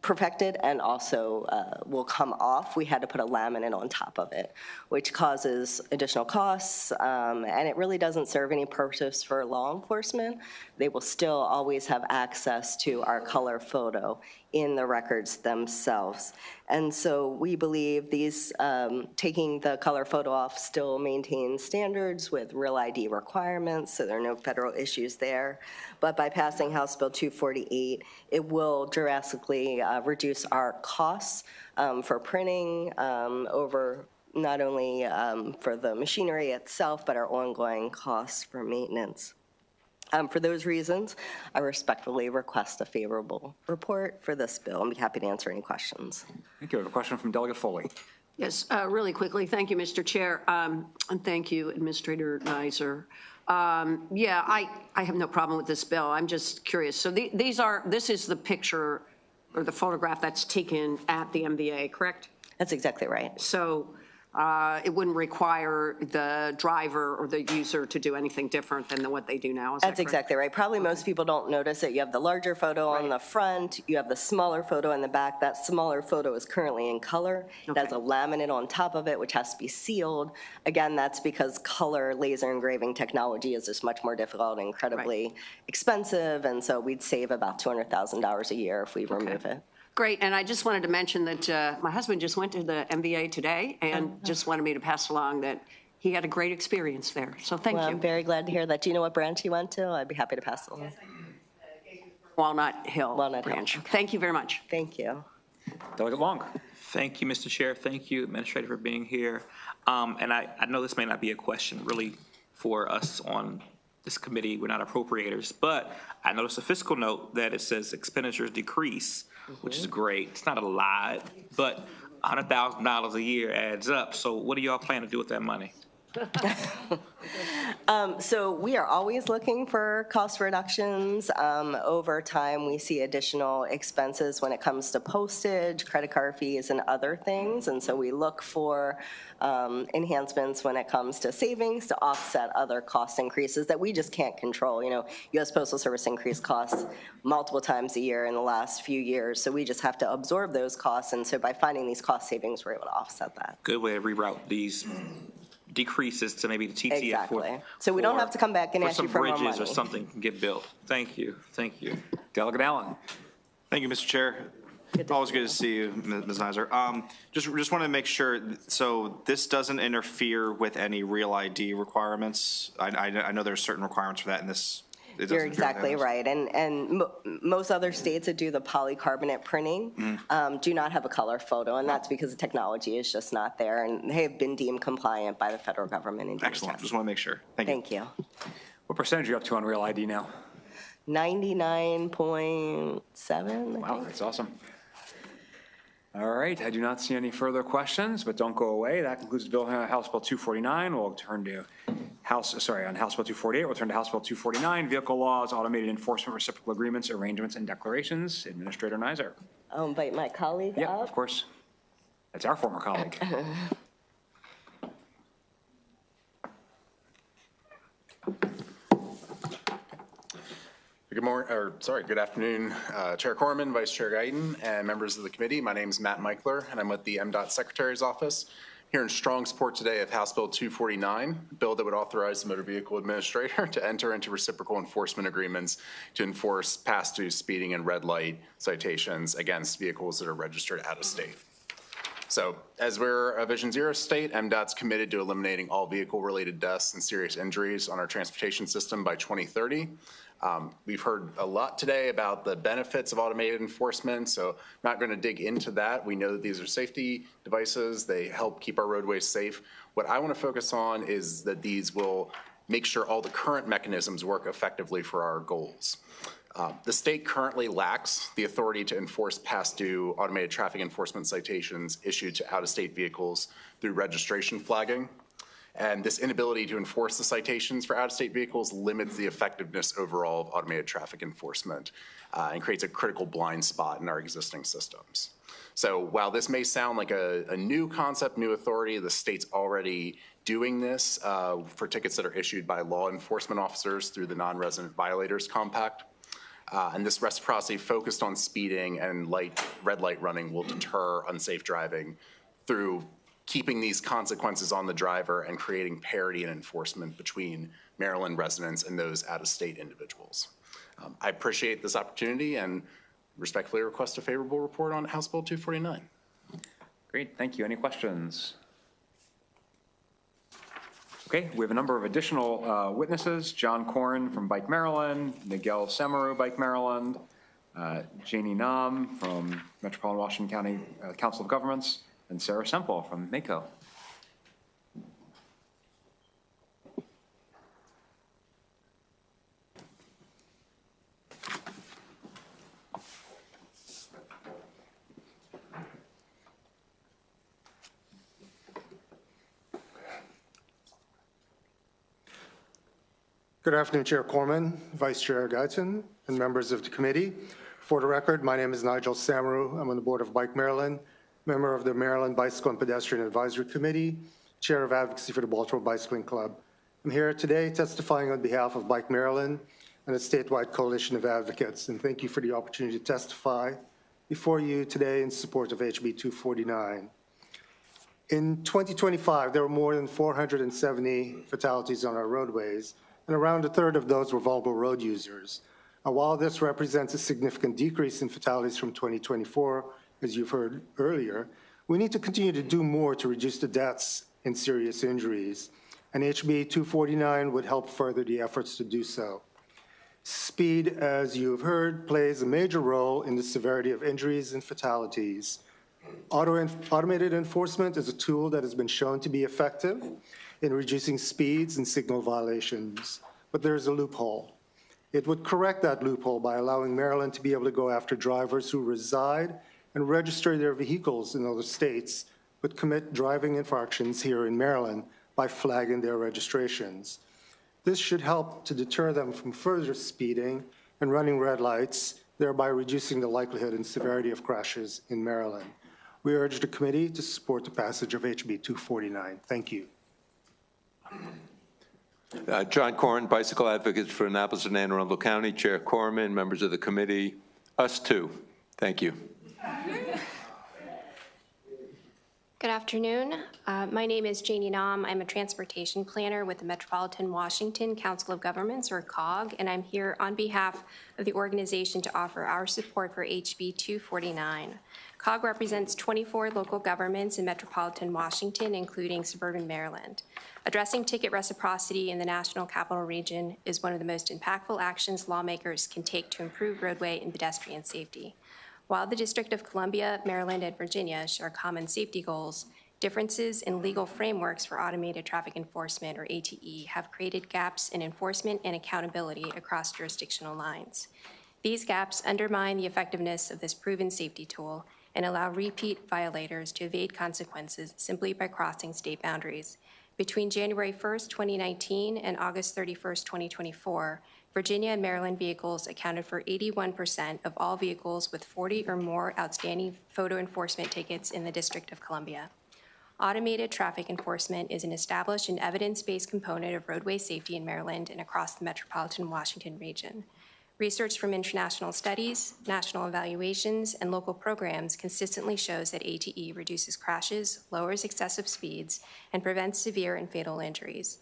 perfected and also will come off, we had to put a laminate on top of it, which causes additional costs, and it really doesn't serve any purpose for law enforcement. They will still always have access to our color photo in the records themselves. And so we believe these, taking the color photo off still maintains standards with real ID requirements, so there are no federal issues there. But by passing House Bill 248, it will drastically reduce our costs for printing over not only for the machinery itself, but our ongoing costs for maintenance. For those reasons, I respectfully request a favorable report for this bill. I'll be happy to answer any questions. Thank you. I have a question from Delegate Foley. Yes, really quickly. Thank you, Mr. Chair, and thank you, Administrator Neiser. Yeah, I have no problem with this bill. I'm just curious. So this is the picture or the photograph that's taken at the MVA, correct? That's exactly right. So it wouldn't require the driver or the user to do anything different than what they do now, is that correct? That's exactly right. Probably most people don't notice it. You have the larger photo on the front, you have the smaller photo in the back. That smaller photo is currently in color. It has a laminate on top of it, which has to be sealed. Again, that's because color laser engraving technology is just much more difficult and incredibly expensive, and so we'd save about $200,000 a year if we remove it. Great, and I just wanted to mention that my husband just went to the MVA today and just wanted me to pass along that he had a great experience there, so thank you. I'm very glad to hear that. Do you know what branch he went to? I'd be happy to pass it along. Walnut Hill branch. Thank you very much. Thank you. Delegate Long. Thank you, Mr. Chair. Thank you, Administrator, for being here. And I know this may not be a question really for us on this committee. We're not appropriators, but I noticed a fiscal note that it says expenditures decrease, which is great. It's not a lot, but $100,000 a year adds up. So what do y'all plan to do with that money? So we are always looking for cost reductions. Over time, we see additional expenses when it comes to postage, credit card fees, and other things. And so we look for enhancements when it comes to savings to offset other cost increases that we just can't control. You know, U.S. Postal Service increased costs multiple times a year in the last few years. So we just have to absorb those costs. And so by finding these cost savings, we're able to offset that. Good way to reroute these decreases to maybe the TTF. Exactly. So we don't have to come back and ask you for more money. Some bridges or something can get built. Thank you. Thank you. Delegate Allen. Thank you, Mr. Chair. Always good to see you, Ms. Neiser. Just want to make sure, so this doesn't interfere with any real ID requirements? I know there's certain requirements for that in this. You're exactly right. And most other states that do the polycarbonate printing do not have a color photo, and that's because the technology is just not there, and they have been deemed compliant by the federal government. Excellent. Just want to make sure. Thank you. Thank you. What percentage are you up to on Real ID now? 99.7. Wow, that's awesome. All right, I do not see any further questions, but don't go away. That concludes the bill, House Bill 249. We'll turn to on House Bill 248, we'll turn to House Bill 249, Vehicle Laws, Automated Enforcement, Reciprocal Agreements, Arrangements, and Declarations. Administrator Neiser. I'll invite my colleague Yeah, up. of course. That's our former colleague. Good afternoon, Chair Corman, Vice Chair Guyton, and members of the committee. My name is Matt Michler, and I'm with the MDOT Secretary's Office. Here in strong support today of House Bill 249, a bill that would authorize the Motor Vehicle Administrator to enter into reciprocal enforcement agreements to enforce past-due speeding and red light citations against vehicles that are registered out of state. So as we're a Vision Zero state, MDOT's committed to eliminating all vehicle-related deaths and serious injuries on our transportation system by 2030. We've heard a lot today about the benefits of automated enforcement, so I'm not going to dig into that. We know that these are safety devices. They help keep our roadways safe. What I want to focus on is that these will make sure all the current mechanisms work effectively for our goals. The state currently lacks the authority to enforce past due automated traffic enforcement citations issued to out-of-state vehicles through registration flagging. And this inability to enforce the citations for out-of-state vehicles limits the effectiveness overall of automated traffic enforcement and creates a critical blind spot in our existing systems. So while this may sound like a new concept, new authority, the state's already doing this for tickets that are issued by law enforcement officers through the Non-Resident Violators Compact. And this reciprocity focused on speeding and red light running will deter unsafe driving through keeping these consequences on the driver and creating parity in enforcement between Maryland residents and those out-of-state individuals. I appreciate this opportunity and respectfully request a favorable report on House Bill 249. Great, thank you. Any questions? Okay, we have a number of additional witnesses. John Corn from Bike Maryland, Miguel Samaru, Bike Maryland, Janie Nam from Metropolitan Washington County Council of Governments, and Sarah Semple from MACO. Good afternoon, Chair Corman, Vice Chair Guyton, and members of the committee. For the record, my name is Nigel Samaru. I'm on the board of Bike Maryland, member of the Maryland Bicycle and Pedestrian Advisory Committee, chair of advocacy for the Baltimore Bicycling Club. I'm here today testifying on behalf of Bike Maryland and a statewide coalition of advocates, and thank you for the opportunity to testify before you today in support of HB 249. In 2025, there were more than 470 fatalities on our roadways, and around a third of those were vulnerable road users. And while this represents a significant decrease in fatalities from 2024, as you've heard earlier, we need to continue to do more to reduce the deaths and serious injuries. And HB 249 would help further the efforts to do so. Speed, as you've heard, plays a major role in the severity of injuries and fatalities. Automated enforcement is a tool that has been shown to be effective in reducing speeds and signal violations, but there's a loophole. It would correct that loophole by allowing Maryland to be able to go after drivers who reside and register their vehicles in other states, but commit driving infractions here in Maryland by flagging their registrations. This should help to deter them from further speeding and running red lights, thereby reducing the likelihood and severity of crashes in Maryland. We urge the committee to support the passage of HB 249. Thank you. John Corn, Bicycle Advocates for Annapolis and Anne Arundel County, Chair Corman, members of the committee, us too. Thank you. Good afternoon. My name is Janie Nam. I'm a transportation planner with the Metropolitan Washington Council of Governments, or COG, and I'm here on behalf of the organization to offer our support for HB 249. COG represents 24 local governments in metropolitan Washington, including suburban Maryland. Addressing ticket reciprocity in the National Capital Region is one of the most impactful actions lawmakers can take to improve roadway and pedestrian safety. While the District of Columbia, Maryland, and Virginia share common safety goals, Differences in legal frameworks for automated traffic enforcement, or ATE, have created gaps in enforcement and accountability across jurisdictional lines. These gaps undermine the effectiveness of this proven safety tool and allow repeat violators to evade consequences simply by crossing state boundaries. Between January 1st, 2019 and August 31st, 2024, Virginia and Maryland vehicles accounted for 81% of all vehicles with 40 or more outstanding photo enforcement tickets in the District of Columbia. Automated traffic enforcement is an established and evidence-based component of roadway safety in Maryland and across the metropolitan Washington region. Research from international studies, national evaluations, and local programs consistently shows that ATE reduces crashes, lowers excessive speeds, and prevents severe and fatal injuries.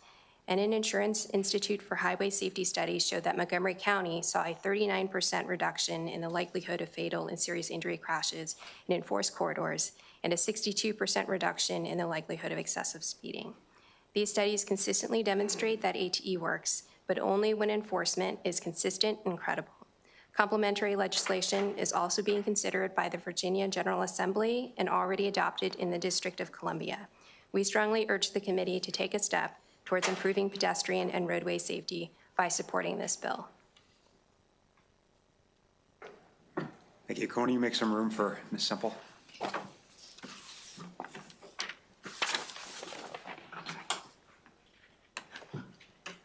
And an Insurance Institute for Highway Safety studies showed that Montgomery County saw a 39% reduction in the likelihood of fatal and serious injury crashes in enforced corridors, and a 62% reduction in the likelihood of excessive speeding. These studies consistently demonstrate that ATE works, but only when enforcement is consistent and credible. Complementary legislation is also being considered by the Virginia General Assembly and already adopted in the District of Columbia. We strongly urge the committee to take a step towards improving pedestrian and roadway safety by supporting this bill. Thank you. Coney, you make some room for Ms. Semple.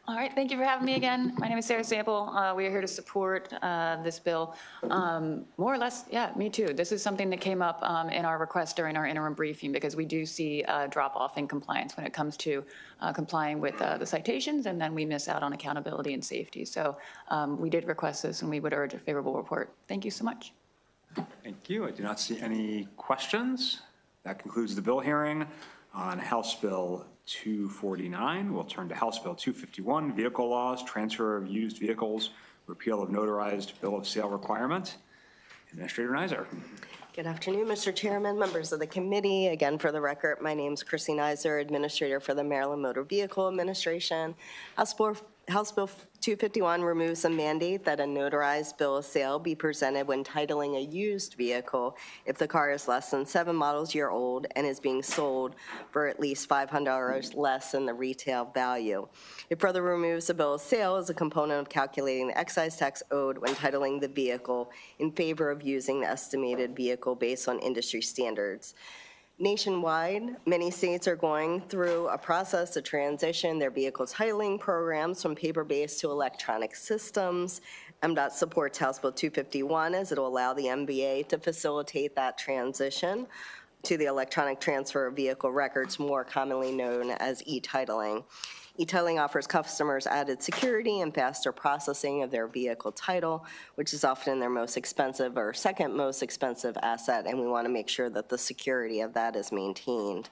All right, thank you for having me again. My name is Sarah Sample. We are here to support this bill. More or less, yeah, me too. This is something that came up in our request during our interim briefing, because we do see a drop-off in compliance when it comes to complying with the citations, and then we miss out on accountability and safety. So we did request this, and we would urge a favorable report. Thank you so much. Thank you. I do not see any questions. That concludes the bill hearing on House Bill 249. We'll turn to House Bill 251, Vehicle Laws, Transfer of Used Vehicles, Repeal of Notarized Bill of Sale Requirement. Administrator Neiser. Good afternoon, Mr. Chairman, members of the committee. Again, for the record, my name is Chrissy Neiser, Administrator for the Maryland Motor Vehicle Administration. House Bill 251 removes a mandate that a notarized bill of sale be presented when titling a used vehicle if the car is less than 7 models year old and is being sold for at least $500 less than the retail value. It further removes a bill of sale as a component of calculating the excise tax owed when titling the vehicle in favor of using the estimated vehicle based on industry standards. Nationwide, many states are going through a process to transition their vehicle titling programs from paper-based to electronic systems. MDOT supports House Bill 251 as it will allow the MVA to facilitate that transition to the electronic transfer of vehicle records, more commonly known as e-titling. E-titling offers customers added security and faster processing of their vehicle title, which is often their most expensive or second most expensive asset, and we want to make sure that the security of that is maintained.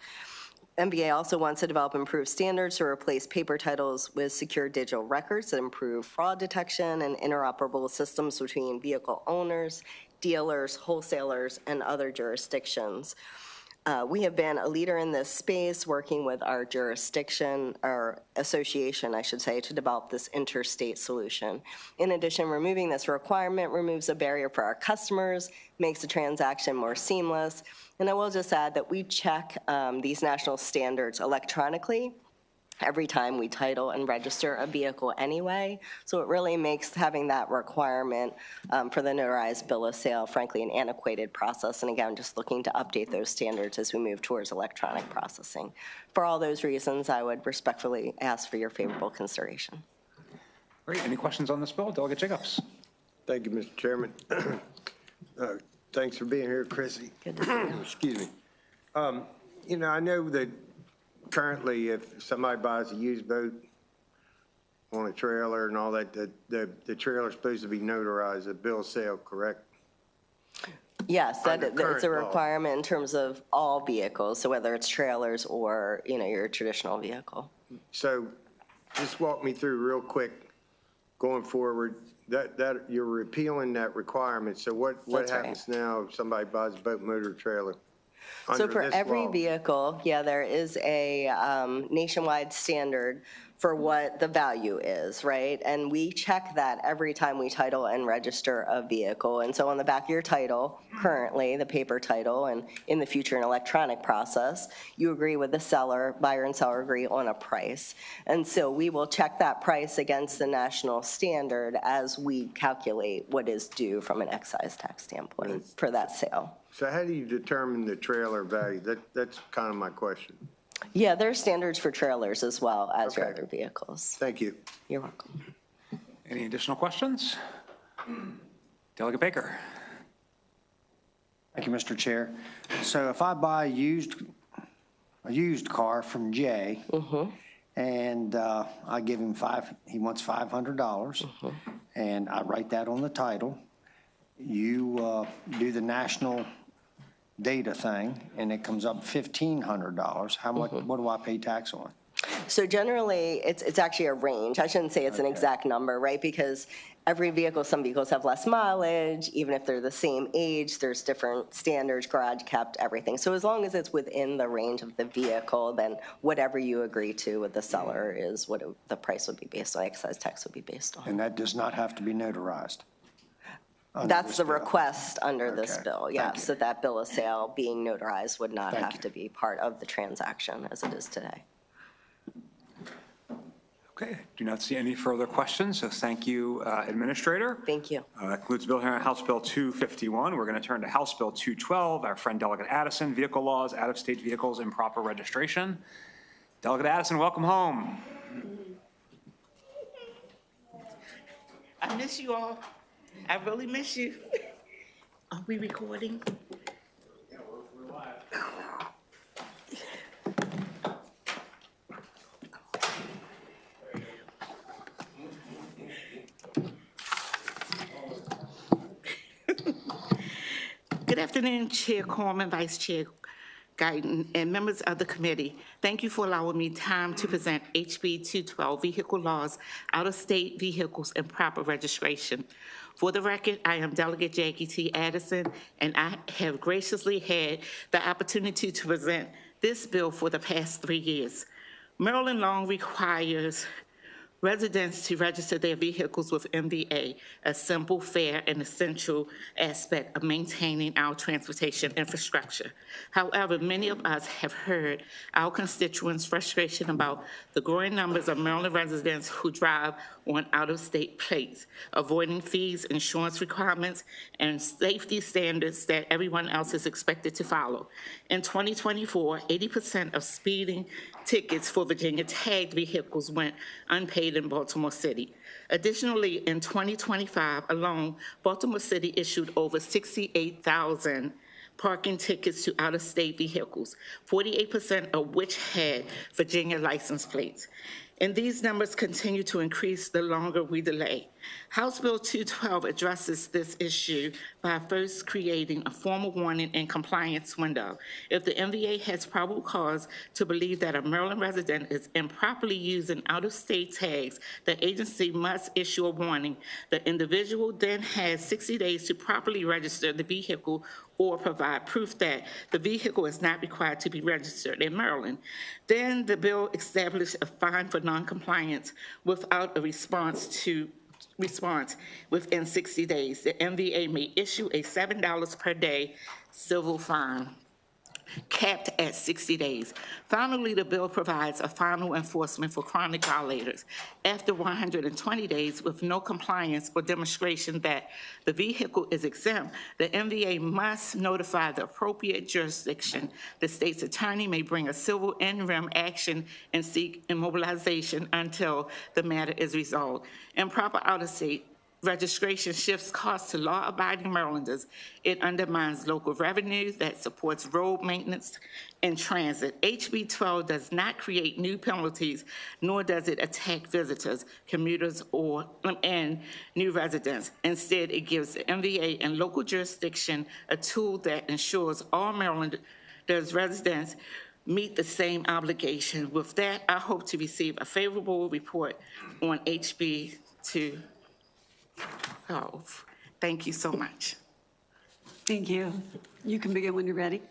MVA also wants to develop improved standards to replace paper titles with secure digital records that improve fraud detection and interoperable systems between vehicle owners, dealers, wholesalers, and other jurisdictions. We have been a leader in this space, working with our jurisdiction, our association, I should say, to develop this interstate solution. In addition, removing this requirement removes a barrier for our customers, makes the transaction more seamless. And I will just add that we check these national standards electronically every time we title and register a vehicle anyway. So it really makes having that requirement for the notarized bill of sale, frankly, an antiquated process. And again, just looking to update those standards as we move towards electronic processing. For all those reasons, I would respectfully ask for your favorable consideration. Great. Any questions on this bill? Delegate Jacobs. Thank you, Mr. Chairman. Thanks for being here, Chrissy. Good to see you. Excuse me. You know, I know that currently, if somebody buys a used boat on a trailer and all that, the trailer's supposed to be notarized, a bill of sale, correct? Yes, it's a requirement in terms of all vehicles, so whether it's trailers or, you know, your traditional vehicle. So just walk me through real quick, going forward, that you're repealing that requirement. So what happens now if somebody buys a boat, motor, trailer? So for every vehicle, yeah, there is a nationwide standard for what the value is, right? And we check that every time we title and register a vehicle. And so on the back of your title, currently, the paper title, and in the future, an electronic process, you agree with the seller, buyer and seller agree on a price. And so we will check that price against the national standard as we calculate what is due from an excise tax standpoint for that sale. So how do you determine the trailer value? That's kind of my question. Yeah, there are standards for trailers as well as your other vehicles. Thank you. You're welcome. Any additional questions? Delegate Baker. Thank you, Mr. Chair. So if I buy a used car from Jay, and I give him he wants $500, and I write that on the title, you do the national data thing, and it comes up $1,500. How much? What do I pay tax on? So generally, it's actually a range. I shouldn't say it's an exact number, right? Because every vehicle, some vehicles have less mileage. Even if they're the same age, there's different standards, garage kept, everything. So as long as it's within the range of the vehicle, then whatever you agree to with the seller is what the price would be based on, excise tax would be based on. And that does not have to be notarized? That's the request under this bill, yes, that bill of sale being notarized would not have to be part of the transaction as it is today. Okay, do not see any further questions, so thank you, Administrator. Thank you. That concludes the bill hearing on House Bill 251. We're going to turn to House Bill 212, our friend Delegate Addison, Vehicle Laws, Out-of-State Vehicles, Improper Registration. Delegate Addison, welcome home. I miss you all. I really miss you. Are we recording? Good afternoon, Chair Corman, Vice Chair Guyton, and members of the committee. Thank you for allowing me time to present HB 212, Vehicle Laws, Out-of-State Vehicles, and Proper Registration. For the record, I am Delegate Jackie T. Addison, and I have graciously had the opportunity to present this bill for the past 3 years. Maryland law requires residents to register their vehicles with MVA, a simple, fair, and essential aspect of maintaining our transportation infrastructure. However, many of us have heard our constituents' frustration about the growing numbers of Maryland residents who drive on out-of-state plates, avoiding fees, insurance requirements, and safety standards that everyone else is expected to follow. In 2024, 80% of speeding tickets for Virginia tagged vehicles went unpaid in Baltimore City. Additionally, in 2025 alone, Baltimore City issued over 68,000 parking tickets to out-of-state vehicles, 48% of which had Virginia license plates. And these numbers continue to increase the longer we delay. House Bill 212 addresses this issue by first creating a formal warning and compliance window. If the MVA has probable cause to believe that a Maryland resident is improperly using out-of-state tags, the agency must issue a warning. The individual then has 60 days to properly register the vehicle or provide proof that the vehicle is not required to be registered in Maryland. Then the bill established a fine for noncompliance without a response within 60 days. The MVA may issue a $7 per day civil fine, capped at 60 days. Finally, the bill provides a final enforcement for chronic violators. After 120 days with no compliance or demonstration that the vehicle is exempt, the MVA must notify the appropriate jurisdiction. The state's attorney may bring a civil in-rem action and seek immobilization until the matter is resolved. Improper out-of-state registration shifts costs to law-abiding Marylanders. It undermines local revenue that supports road maintenance and transit. HB 12 does not create new penalties, nor does it attack visitors, commuters, and new residents. Instead, it gives the MVA and local jurisdiction a tool that ensures all Marylanders residents meet the same obligation. With that, I hope to receive a favorable report on HB 2. Oh, thank you so much. Thank you. You can begin when you're ready.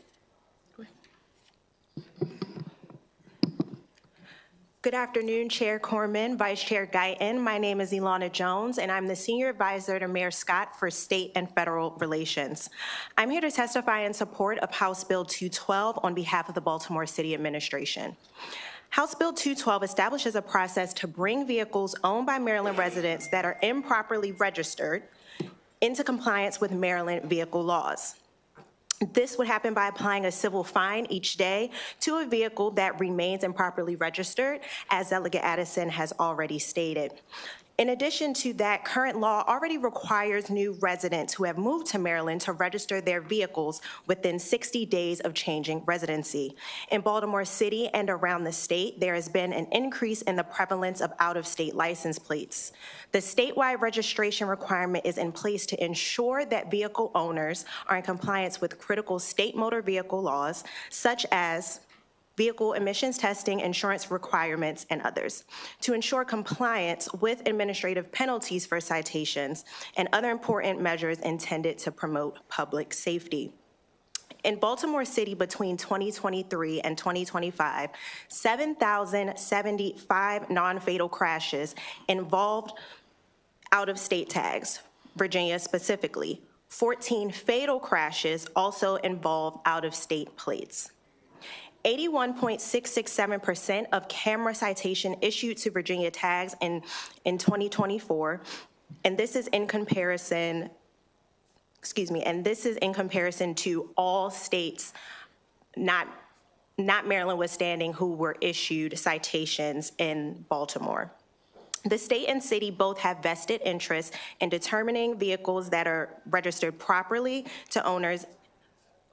Good afternoon, Chair Corman, Vice Chair Guyton. My name is Ilana Jones, and I'm the Senior Advisor to Mayor Scott for State and Federal Relations. I'm here to testify in support of House Bill 212 on behalf of the Baltimore City Administration. House Bill 212 establishes a process to bring vehicles owned by Maryland residents that are improperly registered into compliance with Maryland vehicle laws. This would happen by applying a civil fine each day to a vehicle that remains improperly registered, as Delegate Addison has already stated. In addition to that, current law already requires new residents who have moved to Maryland to register their vehicles within 60 days of changing residency. In Baltimore City and around the state, there has been an increase in the prevalence of out-of-state license plates. The statewide registration requirement is in place to ensure that vehicle owners are in compliance with critical state motor vehicle laws, such as vehicle emissions testing, insurance requirements, and others, to ensure compliance with administrative penalties for citations and other important measures intended to promote public safety. In Baltimore City between 2023 and 2025, 7,075 non-fatal crashes involved out-of-state tags, Virginia specifically. 14 fatal crashes also involved out-of-state plates. 81.667% of camera citation issued to Virginia tags in 2024, and this is in comparison, to all states, not Maryland withstanding, who were issued citations in Baltimore. The state and city both have vested interests in determining vehicles that are registered properly to owners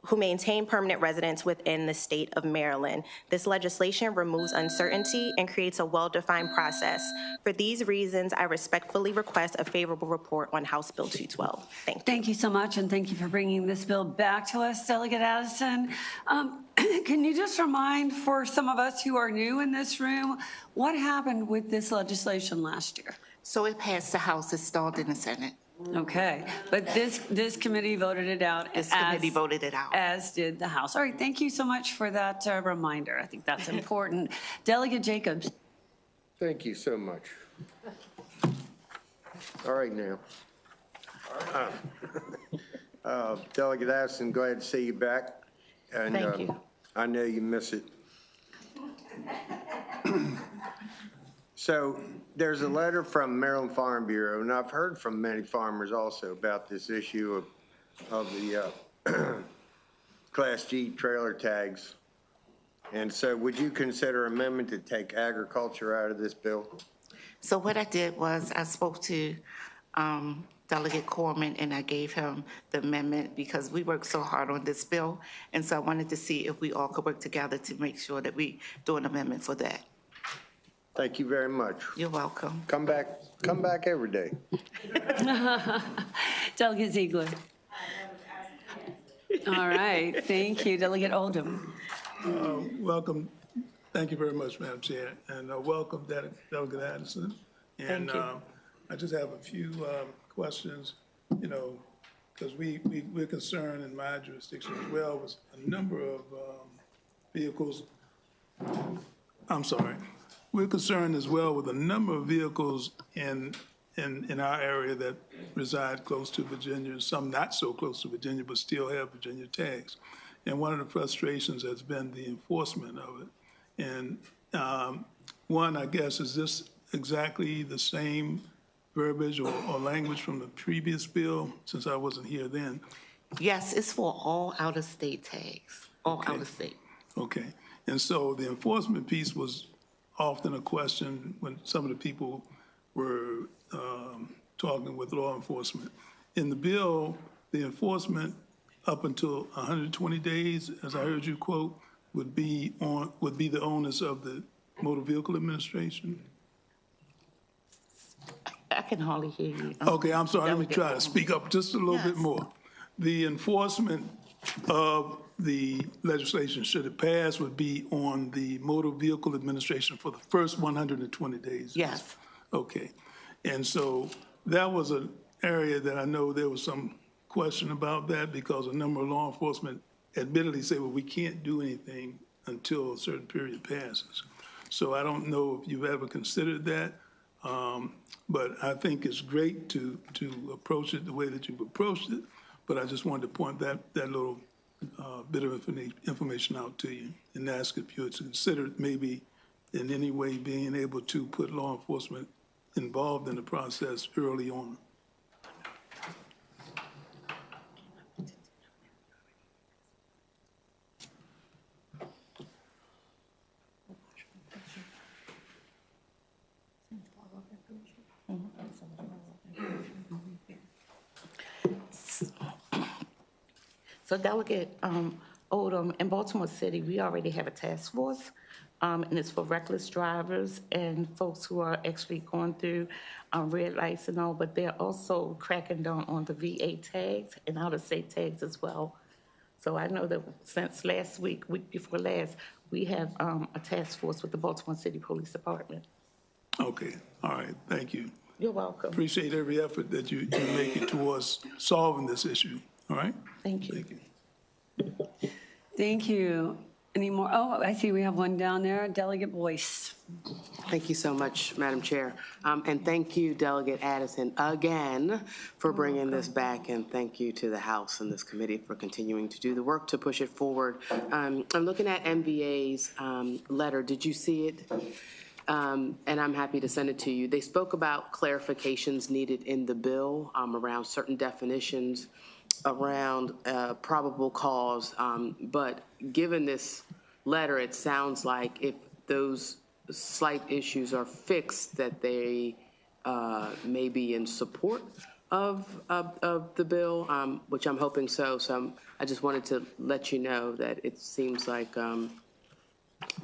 who maintain permanent residence within the state of Maryland. This legislation removes uncertainty and creates a well-defined process. For these reasons, I respectfully request a favorable report on House Bill 212. Thank you. Thank you so much, and thank you for bringing this bill back to us, Delegate Addison. Can you just remind, for some of us who are new in this room, what happened with this legislation last year? So it passed the House, it stalled in the Senate. Okay, but this committee voted it out. This committee voted it out. As did the House. All right, thank you so much for that reminder. I think that's important. Delegate Jacobs. Thank you so much. All right now. Delegate Addison, glad to see you back. And, Thank you. I know you miss it. So there's a letter from Maryland Farm Bureau, and I've heard from many farmers also about this issue of the Class G trailer tags. And so would you consider amendment to take agriculture out of this bill? So what I did was I spoke to Delegate Corman, and I gave him the amendment because we worked so hard on this bill. And so I wanted to see if we all could work together to make sure that we do an amendment for that. Thank you very much. You're welcome. Come back every day. Delegate Ziegler. All right, thank you. Delegate Oldham. Welcome. Thank you very much, Madam Chair, and welcome Delegate Addison. And I just have a few questions, because we're concerned in my jurisdiction as well with a number of vehicles. We're concerned as well with a number of vehicles in our area that reside close to Virginia, some not so close to Virginia, but still have Virginia tags. And one of the frustrations has been the enforcement of it. And one, I guess, is this exactly the same verbiage or language from the previous bill, since I wasn't here then? Yes, it's for all out-of-state tags, all out-of-state. Okay. And so the enforcement piece was often a question when some of the people were talking with law enforcement. In the bill, the enforcement up until 120 days, as I heard you quote, would be the onus of the Motor Vehicle Administration? I can hardly hear you. Okay, I'm sorry. Let me try to speak up just a little bit more. The enforcement of the legislation, should it pass, would be on the Motor Vehicle Administration for the first 120 days? Yes. Okay. And so that was an area that I know there was some question about that, because a number of law enforcement admittedly say, well, we can't do anything until a certain period passes. So I don't know if you've ever considered that. But I think it's great to approach it the way that you've approached it. But I just wanted to point that little bit of information out to you and ask if you had considered maybe in any way being able to put law enforcement involved in the process early on. So Delegate Odom, in Baltimore City, we already have a task force, and it's for reckless drivers and folks who are actually going through red lights and all, but they're also cracking down on the VA tags and out-of-state tags as well. So I know that since last week before last, we have a task force with the Baltimore City Police Department. Okay, all right, thank you. You're welcome. Appreciate every effort that you make it towards solving this issue, all right? Thank you. Thank you. Thank you. Any more? Oh, I see we have one down there, Delegate Boyce. Thank you so much, Madam Chair. And thank you, Delegate Addison, again, for bringing this back. And thank you to the House and this committee for continuing to do the work to push it forward. I'm looking at MVA's letter. Did you see it? And I'm happy to send it to you. They spoke about clarifications needed in the bill around certain definitions, around probable cause. But given this letter, it sounds like if those slight issues are fixed, that they may be in support of the bill, which I'm hoping so. So I just wanted to let you know that it seems like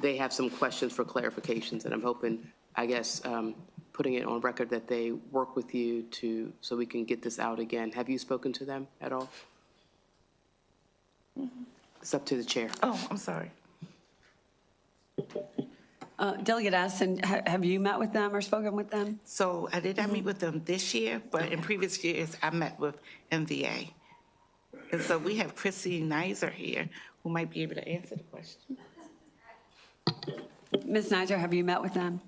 they have some questions for clarifications, and I'm hoping, I guess, putting it on record that they work with you so we can get this out again. Have you spoken to them at all? It's up to the chair. Oh, I'm sorry. Delegate Addison, have you met with them or spoken with them? So I did not meet with them this year, but in previous years, I met with MVA. And so we have Chrissy Nizer here, who might be able to answer the question. Ms. Nizer, have you met with them?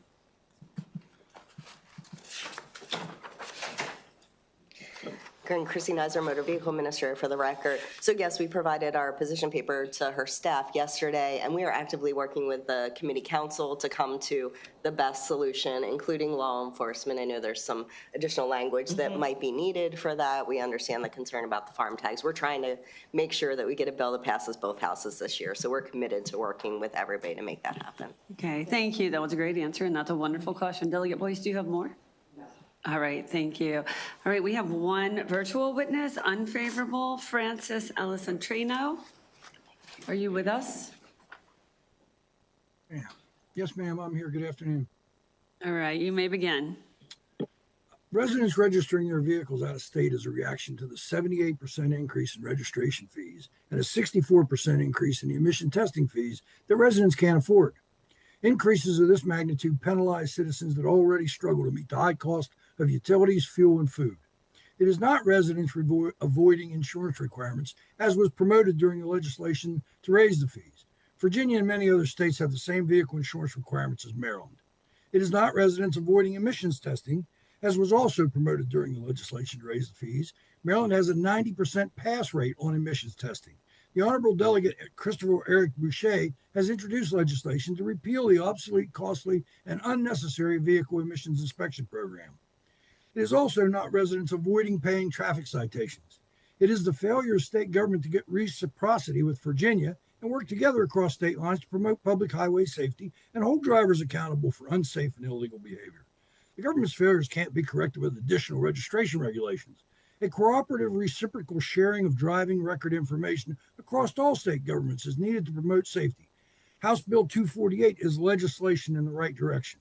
Chrissy Nizer, Motor Vehicle Administrator, for the record. So yes, we provided our position paper to her staff yesterday, and we are actively working with the committee council to come to the best solution, including law enforcement. I know there's some additional language that might be needed for that. We understand the concern about the farm tags. We're trying to make sure that we get a bill that passes both houses this year. So we're committed to working with everybody to make that happen. Okay, thank you. That was a great answer, and that's a wonderful question. Delegate Boyce, do you have more? All right, thank you. All right, we have one virtual witness, unfavorable, Francis Alessandrino. Are you with us? Yeah. Yes, ma'am, I'm here. Good afternoon. All right, you may begin. Residents registering their vehicles out of state as a reaction to the 78% increase in registration fees and a 64% increase in the emission testing fees that residents can't afford. Increases of this magnitude penalize citizens that already struggle to meet the high cost of utilities, fuel, and food. It is not residents avoiding insurance requirements, as was promoted during the legislation to raise the fees. Virginia and many other states have the same vehicle insurance requirements as Maryland. It is not residents avoiding emissions testing, as was also promoted during the legislation to raise the fees. Maryland has a 90% pass rate on emissions testing. The Honorable Delegate Christopher Eric Boucher has introduced legislation to repeal the obsolete, costly, and unnecessary vehicle emissions inspection program. It is also not residents avoiding paying traffic citations. It is the failure of state government to get reciprocity with Virginia and work together across state lines to promote public highway safety and hold drivers accountable for unsafe and illegal behavior. The government's failures can't be corrected with additional registration regulations. A cooperative reciprocal sharing of driving record information across all state governments is needed to promote safety. House Bill 248 is legislation in the right direction.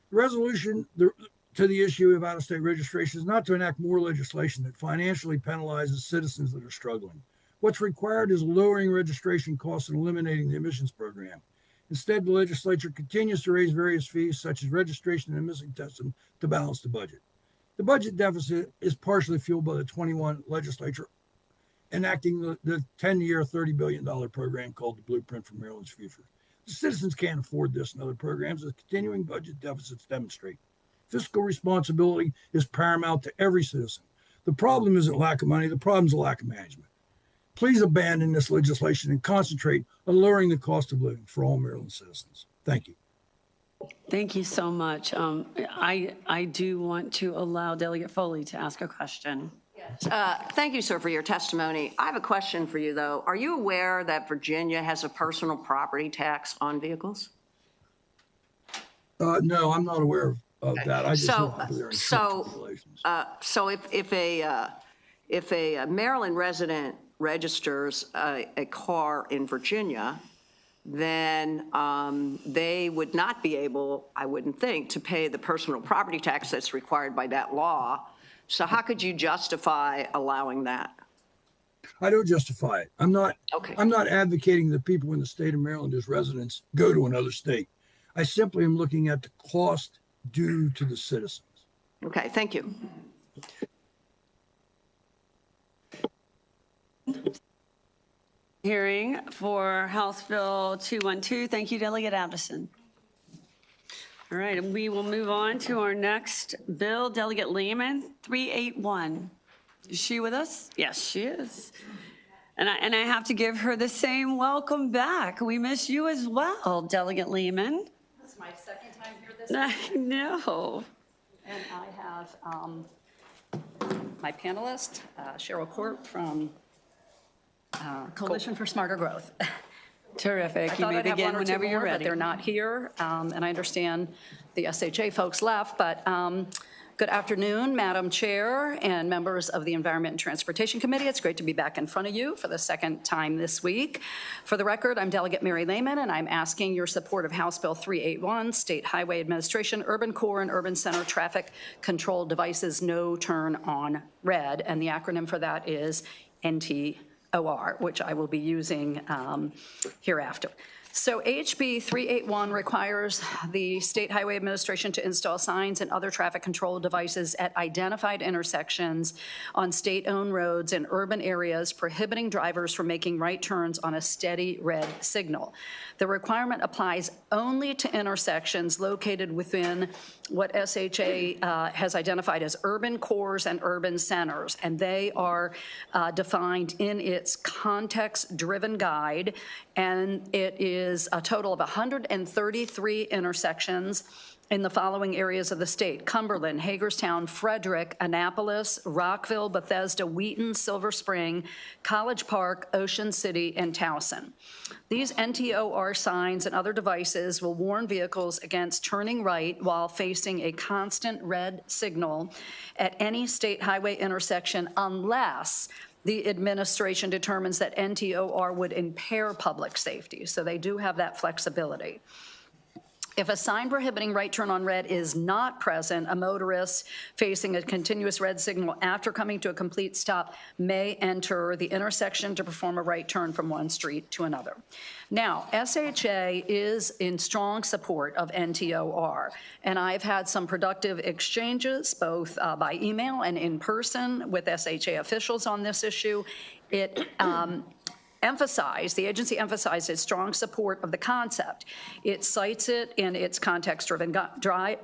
The resolution to the issue of out-of-state registration is not to enact more legislation that financially penalizes citizens that are struggling. What's required is lowering registration costs and eliminating the emissions program. Instead, the legislature continues to raise various fees, such as registration and emission testing, to balance the budget. The budget deficit is partially fueled by the 21 legislature enacting the 10-year, $30 billion program called the Blueprint for Maryland's Future. The citizens can't afford this and other programs, as continuing budget deficits demonstrate. Fiscal responsibility is paramount to every citizen. The problem isn't lack of money, the problem is a lack of management. Please abandon this legislation and concentrate on lowering the cost of living for all Maryland citizens. Thank you. Thank you so much. I do want to allow Delegate Foley to ask a question. Thank you, sir, for your testimony. I have a question for you, though. Are you aware that Virginia has a personal property tax on vehicles? No, I'm not aware of that. I just know there are so if a Maryland resident registers a car in Virginia, then they would not be able, I wouldn't think, to pay the personal property tax that's required by that law. So how could you justify allowing that? I don't justify it. I'm not advocating that people in the state of Maryland as residents go to another state. I simply am looking at the cost due to the citizens. Okay, thank you. Hearing for House Bill 212. Thank you, Delegate Addison. All right, and we will move on to our next bill, Delegate Lehman, 381. Is she with us? Yes, she is. And I have to give her the same welcome back. We miss you as well, Delegate Lehman. That's my second time here this I know. And I have my panelist, Cheryl Court from Coalition for Smarter Growth. Terrific. You may begin whenever you're ready. But they're not here, and I understand the SHA folks left, but good afternoon, Madam Chair and members of the Environment and Transportation Committee. It's great to be back in front of you for the second time this week. For the record, I'm Delegate Mary Lehman, and I'm asking your support of House Bill 381, State Highway Administration, Urban Core and Urban Center Traffic Control Devices No Turn on Red, and the acronym for that is NTOR, which I will be using hereafter. So HB 381 requires the State Highway Administration to install signs and other traffic control devices at identified intersections on state-owned roads in urban areas, prohibiting drivers from making right turns on a steady red signal. The requirement applies only to intersections located within what SHA has identified as urban cores and urban centers, and they are defined in its context-driven guide, and it is a total of 133 intersections in the following areas of the state: Cumberland, Hagerstown, Frederick, Annapolis, Rockville, Bethesda, Wheaton, Silver Spring, College Park, Ocean City, and Towson. These NTOR signs and other devices will warn vehicles against turning right while facing a constant red signal at any state highway intersection unless the administration determines that NTOR would impair public safety. So they do have that flexibility. If a sign prohibiting right turn on red is not present, a motorist facing a continuous red signal after coming to a complete stop may enter the intersection to perform a right turn from one street to another. Now, SHA is in strong support of NTOR, and I've had some productive exchanges, both by email and in person, with SHA officials on this issue. The agency emphasized its strong support of the concept. It cites it in its context-driven guide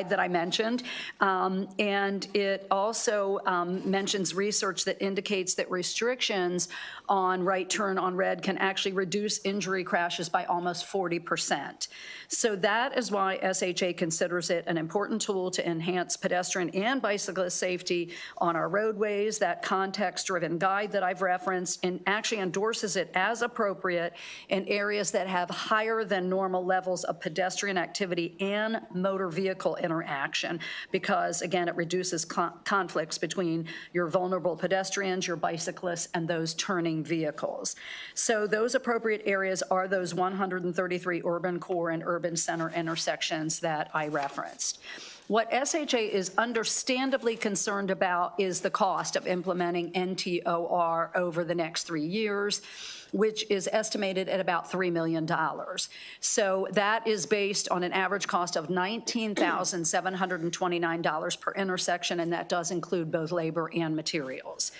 that I mentioned, and it also mentions research that indicates that restrictions on right turn on red can actually reduce injury crashes by almost 40%. So that is why SHA considers it an important tool to enhance pedestrian and bicyclist safety on our roadways. That context-driven guide that I've referenced and actually endorses it as appropriate in areas that have higher than normal levels of pedestrian activity and motor vehicle interaction, because again, it reduces conflicts between your vulnerable pedestrians, your bicyclists, and those turning vehicles. So those appropriate areas are those 133 urban core and urban center intersections that I referenced. What SHA is understandably concerned about is the cost of implementing NTOR over the next 3 years, which is estimated at about $3 million. So that is based on an average cost of $19,729 per intersection, and that does include both labor and materials.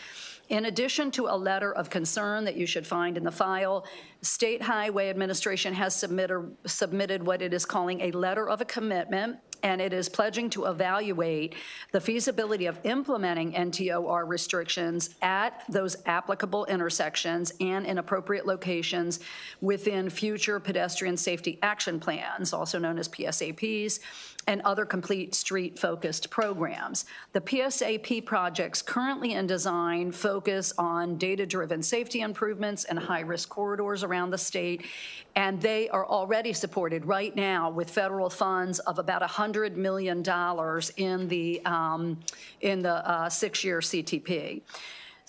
In addition to a letter of concern that you should find in the file, State Highway Administration has submitted what it is calling a letter of a commitment, and it is pledging to evaluate the feasibility of implementing NTOR restrictions at those applicable intersections and in appropriate locations within future pedestrian safety action plans, also known as PSAPs, and other complete street-focused programs. The PSAP projects currently in design focus on data-driven safety improvements and high-risk corridors around the state, and they are already supported right now with federal funds of about $100 million in the 6-year CTP.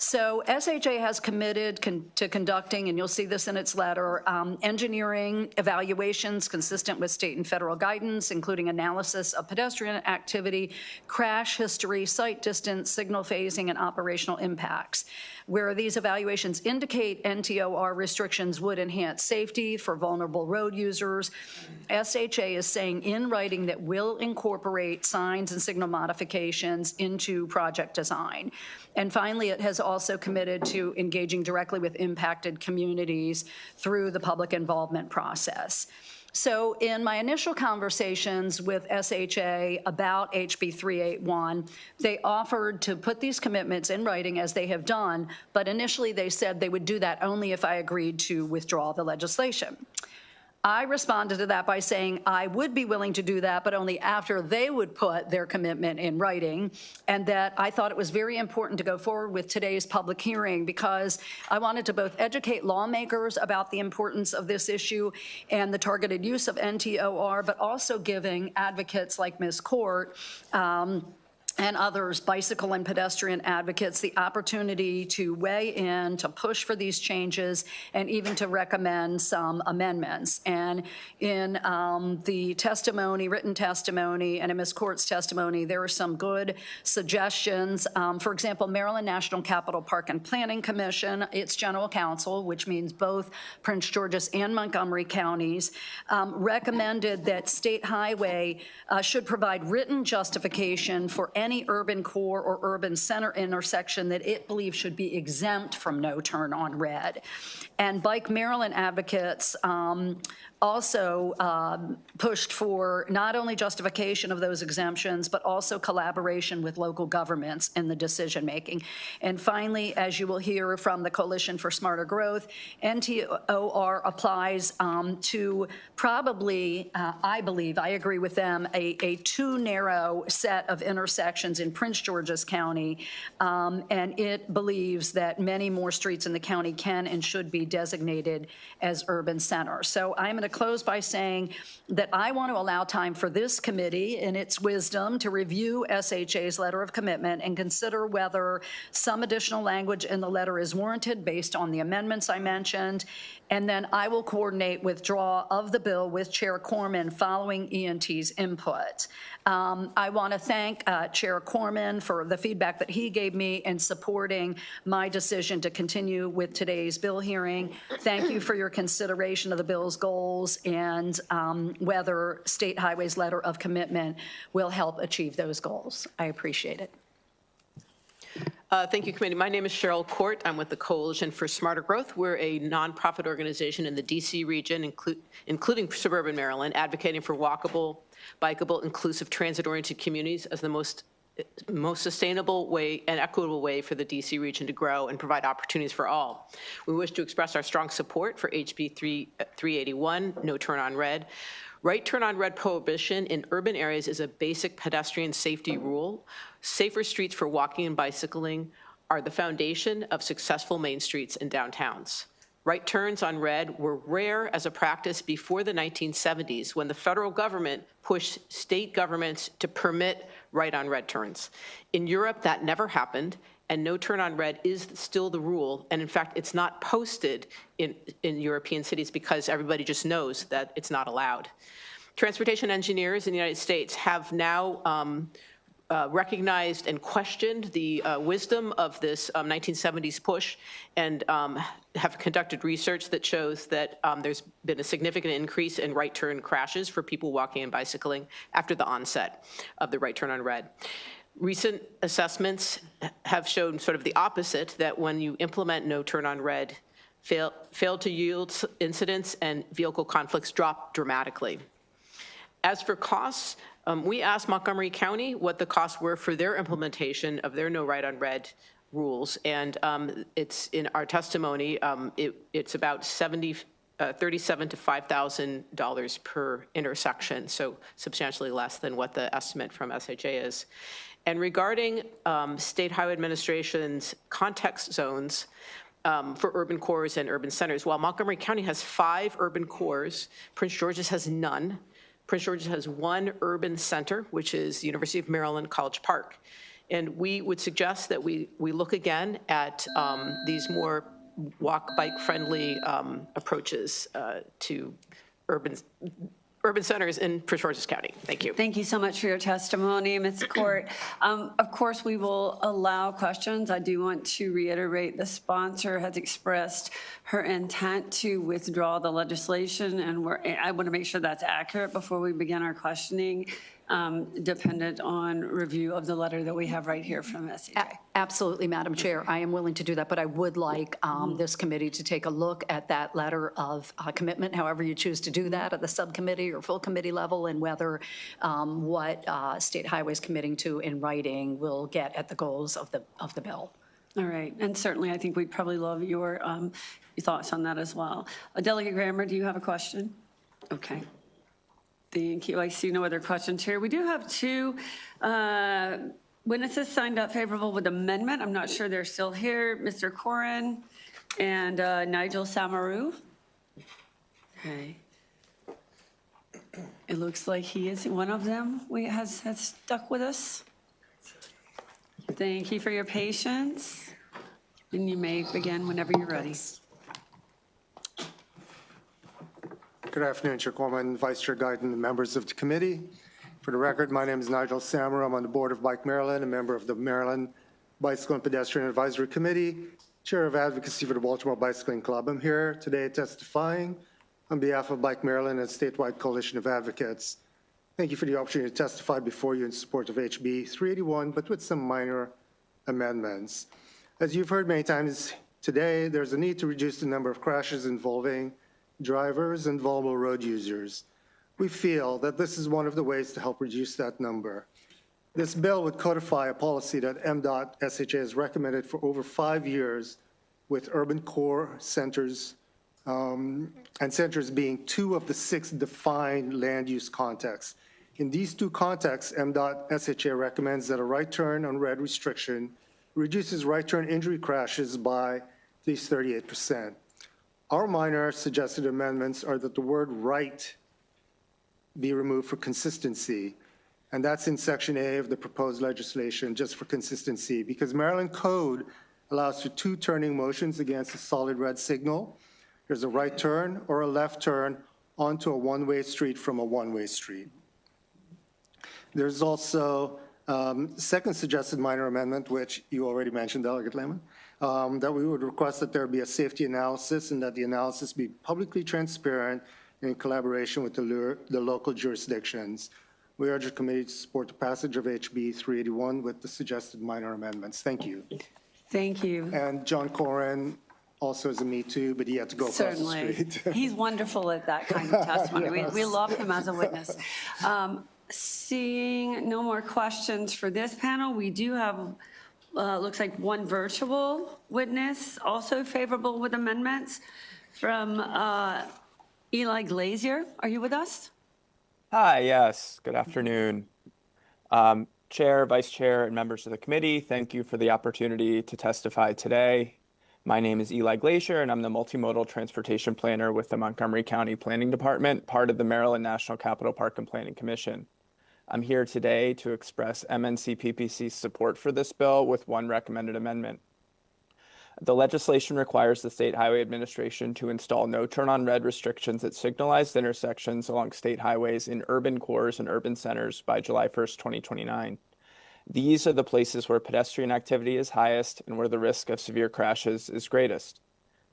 So SHA has committed to conducting, and you'll see this in its letter, engineering evaluations consistent with state and federal guidance, including analysis of pedestrian activity, crash history, site distance, signal phasing, and operational impacts. Where these evaluations indicate NTOR restrictions would enhance safety for vulnerable road users, SHA is saying in writing that will incorporate signs and signal modifications into project design. And finally, it has also committed to engaging directly with impacted communities through the public involvement process. So in my initial conversations with SHA about HB 381, they offered to put these commitments in writing as they have done, but initially they said they would do that only if I agreed to withdraw the legislation. I responded to that by saying I would be willing to do that, but only after they would put their commitment in writing, and that I thought it was very important to go forward with today's public hearing because I wanted to both educate lawmakers about the importance of this issue and the targeted use of NTOR, but also giving advocates like Ms. Court and others, bicycle and pedestrian advocates, the opportunity to weigh in, to push for these changes, and even to recommend some amendments. And in the testimony, written testimony, and in Ms. Court's testimony, there are some good suggestions. For example, Maryland National Capital Park and Planning Commission, its general counsel, which means both Prince George's and Montgomery counties, recommended that State Highway should provide written justification for any urban core or urban center intersection that it believes should be exempt from no turn on red. And Bike Maryland advocates also pushed for not only justification of those exemptions, but also collaboration with local governments in the decision making. And finally, as you will hear from the Coalition for Smarter Growth, NTOR applies to probably, I believe, I agree with them, a too narrow set of intersections in Prince George's County, and it believes that many more streets in the county can and should be designated as urban centers. So I'm going to close by saying that I want to allow time for this committee in its wisdom to review SHA's letter of commitment and consider whether some additional language in the letter is warranted based on the amendments I mentioned. And then I will coordinate withdrawal of the bill with Chair Corman following ENT's input. I want to thank Chair Corman for the feedback that he gave me in supporting my decision to continue with today's bill hearing. Thank you for your consideration of the bill's goals and whether State Highway's letter of commitment will help achieve those goals. I appreciate it. Thank you, committee. My name is Cheryl Court. I'm with the Coalition for Smarter Growth. We're a nonprofit organization in the D.C. region, including suburban Maryland, advocating for walkable, bikeable, inclusive, transit-oriented communities as the most sustainable way and equitable way for the D.C. region to grow and provide opportunities for all. We wish to express our strong support for HB 381, no turn on red. Right turn on red prohibition in urban areas is a basic pedestrian safety rule. Safer streets for walking and bicycling are the foundation of successful main streets and downtowns. Right turns on red were rare as a practice before the 1970s when the federal government pushed state governments to permit right on red turns. In Europe, that never happened, and no turn on red is still the rule. And in fact, it's not posted in European cities because everybody just knows that it's not allowed. Transportation engineers in the United States have now recognized and questioned the wisdom of this 1970s push and have conducted research that shows that there's been a significant increase in right turn crashes for people walking and bicycling after the onset of the right turn on red. Recent assessments have shown sort of the opposite, that when you implement no turn on red, fail to yield incidents and vehicle conflicts drop dramatically. As for costs, we asked Montgomery County what the costs were for their implementation of their no right on red rules, and it's in our testimony, it's about $37,000 to $5,000 per intersection, so substantially less than what the estimate from SHA is. And regarding State Highway Administration's context zones for urban cores and urban centers, while Montgomery County has 5 urban cores, Prince George's has none. Prince George's has 1 urban center, which is the University of Maryland College Park. And we would suggest that we look again at these more walk, bike-friendly approaches to urban centers in Prince George's County. Thank you. Thank you so much for your testimony, Ms. Court. Of course, we will allow questions. I do want to reiterate the sponsor has expressed her intent to withdraw the legislation, and I want to make sure that's accurate before we begin our questioning, dependent on review of the letter that we have right here from SEJ. Absolutely, Madam Chair. I am willing to do that, but I would like this committee to take a look at that letter of commitment, however you choose to do that, at the subcommittee or full committee level, and whether what State Highway is committing to in writing will get at the goals of the bill. All right, and certainly I think we'd probably love your thoughts on that as well. Delegate Grammer, do you have a question? Okay. Thank you. I see no other questions here. We do have 2 witnesses signed up favorable with amendment. I'm not sure they're still here. Mr. Corin and Nigel Samaru. Okay. It looks like he is one of them. Has stuck with us. Thank you for your patience. And you may begin whenever you're ready. Good afternoon, Chair Corman, Vice Chair Guyton, and members of the committee. For the record, my name is Nigel Samaru. I'm on the board of Bike Maryland, a member of the Maryland Bicycle and Pedestrian Advisory Committee, Chair of Advocacy for the Baltimore Bicycling Club. I'm here today testifying on behalf of Bike Maryland and a statewide coalition of advocates. Thank you for the opportunity to testify before you in support of HB 381, but with some minor amendments. As you've heard many times today, there's a need to reduce the number of crashes involving drivers and vulnerable road users. We feel that this is one of the ways to help reduce that number. This bill would codify a policy that MDOT SHA has recommended for over 5 years, with urban core centers and centers being 2 of the 6 defined land use contexts. In these 2 contexts, MDOT SHA recommends that a right turn on red restriction reduces right turn injury crashes by at least 38%. Our minor suggested amendments are that the word right be removed for consistency, and that's in Section A of the proposed legislation, just for consistency, because Maryland Code allows for 2 turning motions against a solid red signal. There's a right turn or a left turn onto a one-way street from a one-way street. There's also second suggested minor amendment, which you already mentioned, Delegate Lehman, that we would request that there be a safety analysis and that the analysis be publicly transparent in collaboration with the local jurisdictions. We urge the committee to support the passage of HB 381 with the suggested minor amendments. Thank you. Thank you. And John Corin also is a Me Too, but he had to go across the street. He's wonderful at that kind of testimony. Yes. We love him as a witness. Seeing no more questions for this panel, we do have, looks like 1 virtual witness, also favorable with amendments, from Eli Glazier. Are you with us? Hi, yes, good afternoon. Chair, Vice Chair, and members of the committee, thank you for the opportunity to testify today. My name is Eli Glazier, and I'm the Multimodal Transportation Planner with the Montgomery County Planning Department, part of the Maryland National Capital Park and Planning Commission. I'm here today to express MNC-PPC's support for this bill with 1 recommended amendment. The legislation requires the State Highway Administration to install no turn on red restrictions at signalized intersections along state highways in urban cores and urban centers by July 1st, 2029. These are the places where pedestrian activity is highest and where the risk of severe crashes is greatest.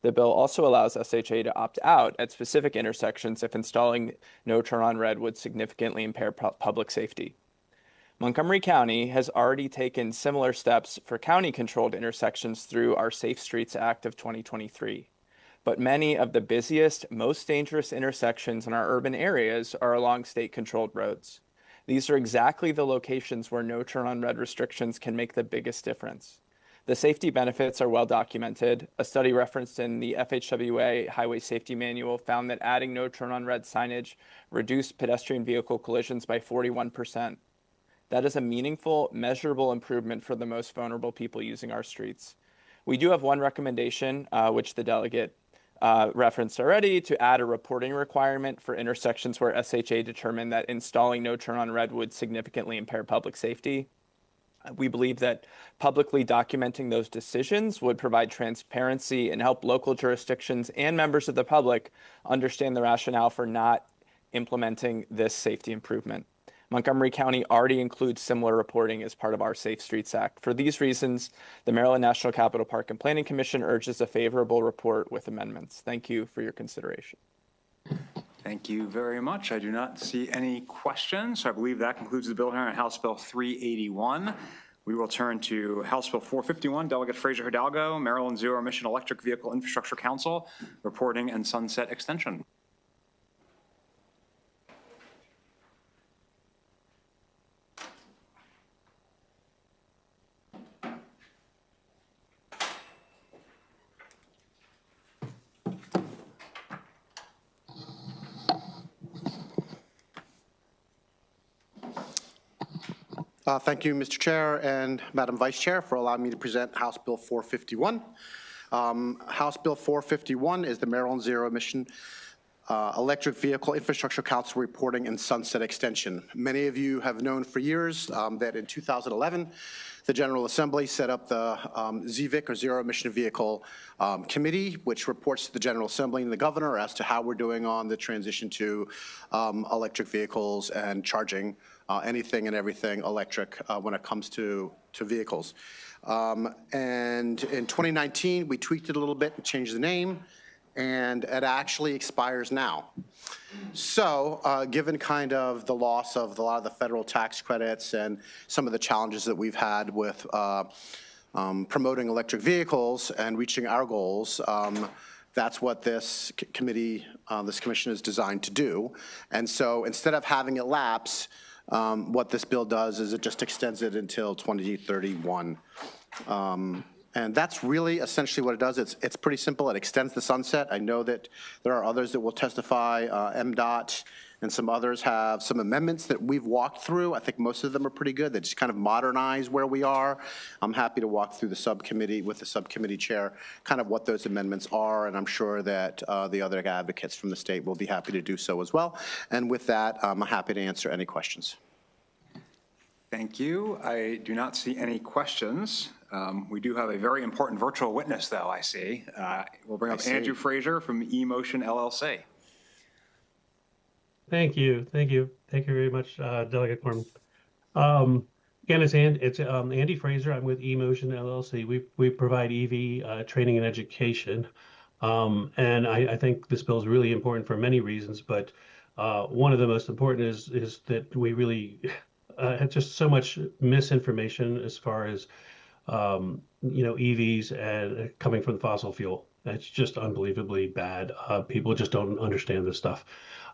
The bill also allows SHA to opt out at specific intersections if installing no turn on red would significantly impair public safety. Montgomery County has already taken similar steps for county-controlled intersections through our Safe Streets Act of 2023. But many of the busiest, most dangerous intersections in our urban areas are along state-controlled roads. These are exactly the locations where no turn on red restrictions can make the biggest difference. The safety benefits are well documented. A study referenced in the FHWA Highway Safety Manual found that adding no turn on red signage reduced pedestrian vehicle collisions by 41%. That is a meaningful, measurable improvement for the most vulnerable people using our streets. We do have one recommendation, which the delegate referenced already, to add a reporting requirement for intersections where SHA determined that installing no turn on red would significantly impair public safety. We believe that publicly documenting those decisions would provide transparency and help local jurisdictions and members of the public understand the rationale for not implementing this safety improvement. Montgomery County already includes similar reporting as part of our Safe Streets Act. For these reasons, the Maryland National Capital Park and Planning Commission urges a favorable report with amendments. Thank you for your consideration. Thank you very much. I do not see any questions, so I believe that concludes the bill hearing on House Bill 381. We will turn to House Bill 451, Delegate Fraser Hidalgo, Maryland Zero Emission Electric Vehicle Infrastructure Council, reporting and sunset extension. Thank you, Mr. Chair and Madam Vice Chair, for allowing me to present House Bill 451. House Bill 451 is the Maryland Zero Emission Electric Vehicle Infrastructure Council reporting and sunset extension. Many of you have known for years that in 2011, the General Assembly set up the ZVIC, or Zero Emission Vehicle Committee, which reports to the General Assembly and the Governor as to how we're doing on the transition to electric vehicles and charging anything and everything electric when it comes to vehicles. And in 2019, we tweaked it a little bit and changed the name, and it actually expires now. So given kind of the loss of a lot of the federal tax credits and some of the challenges that we've had with promoting electric vehicles and reaching our goals, that's what this committee, this commission is designed to do. And so instead of having it lapse, what this bill does is it just extends it until 2031. And that's really essentially what it does. It's pretty simple. It extends the sunset. I know that there are others that will testify. MDOT and some others have some amendments that we've walked through. I think most of them are pretty good. They just kind of modernize where we are. I'm happy to walk through the subcommittee with the subcommittee chair, kind of what those amendments are, and I'm sure that the other advocates from the state will be happy to do so as well. And with that, I'm happy to answer any questions. Thank you. I do not see any questions. We do have a very important virtual witness, though, I see. We'll bring up Andrew Fraser from eMotion LLC. Thank you. Thank you. Thank you very much, Delegate Corman. Again, it's Andy Fraser. I'm with eMotion LLC. We provide EV training and education. And I think this bill is really important for many reasons, but one of the most important is that we really have just so much misinformation as far as EVs and coming from fossil fuel. It's just unbelievably bad. People just don't understand this stuff.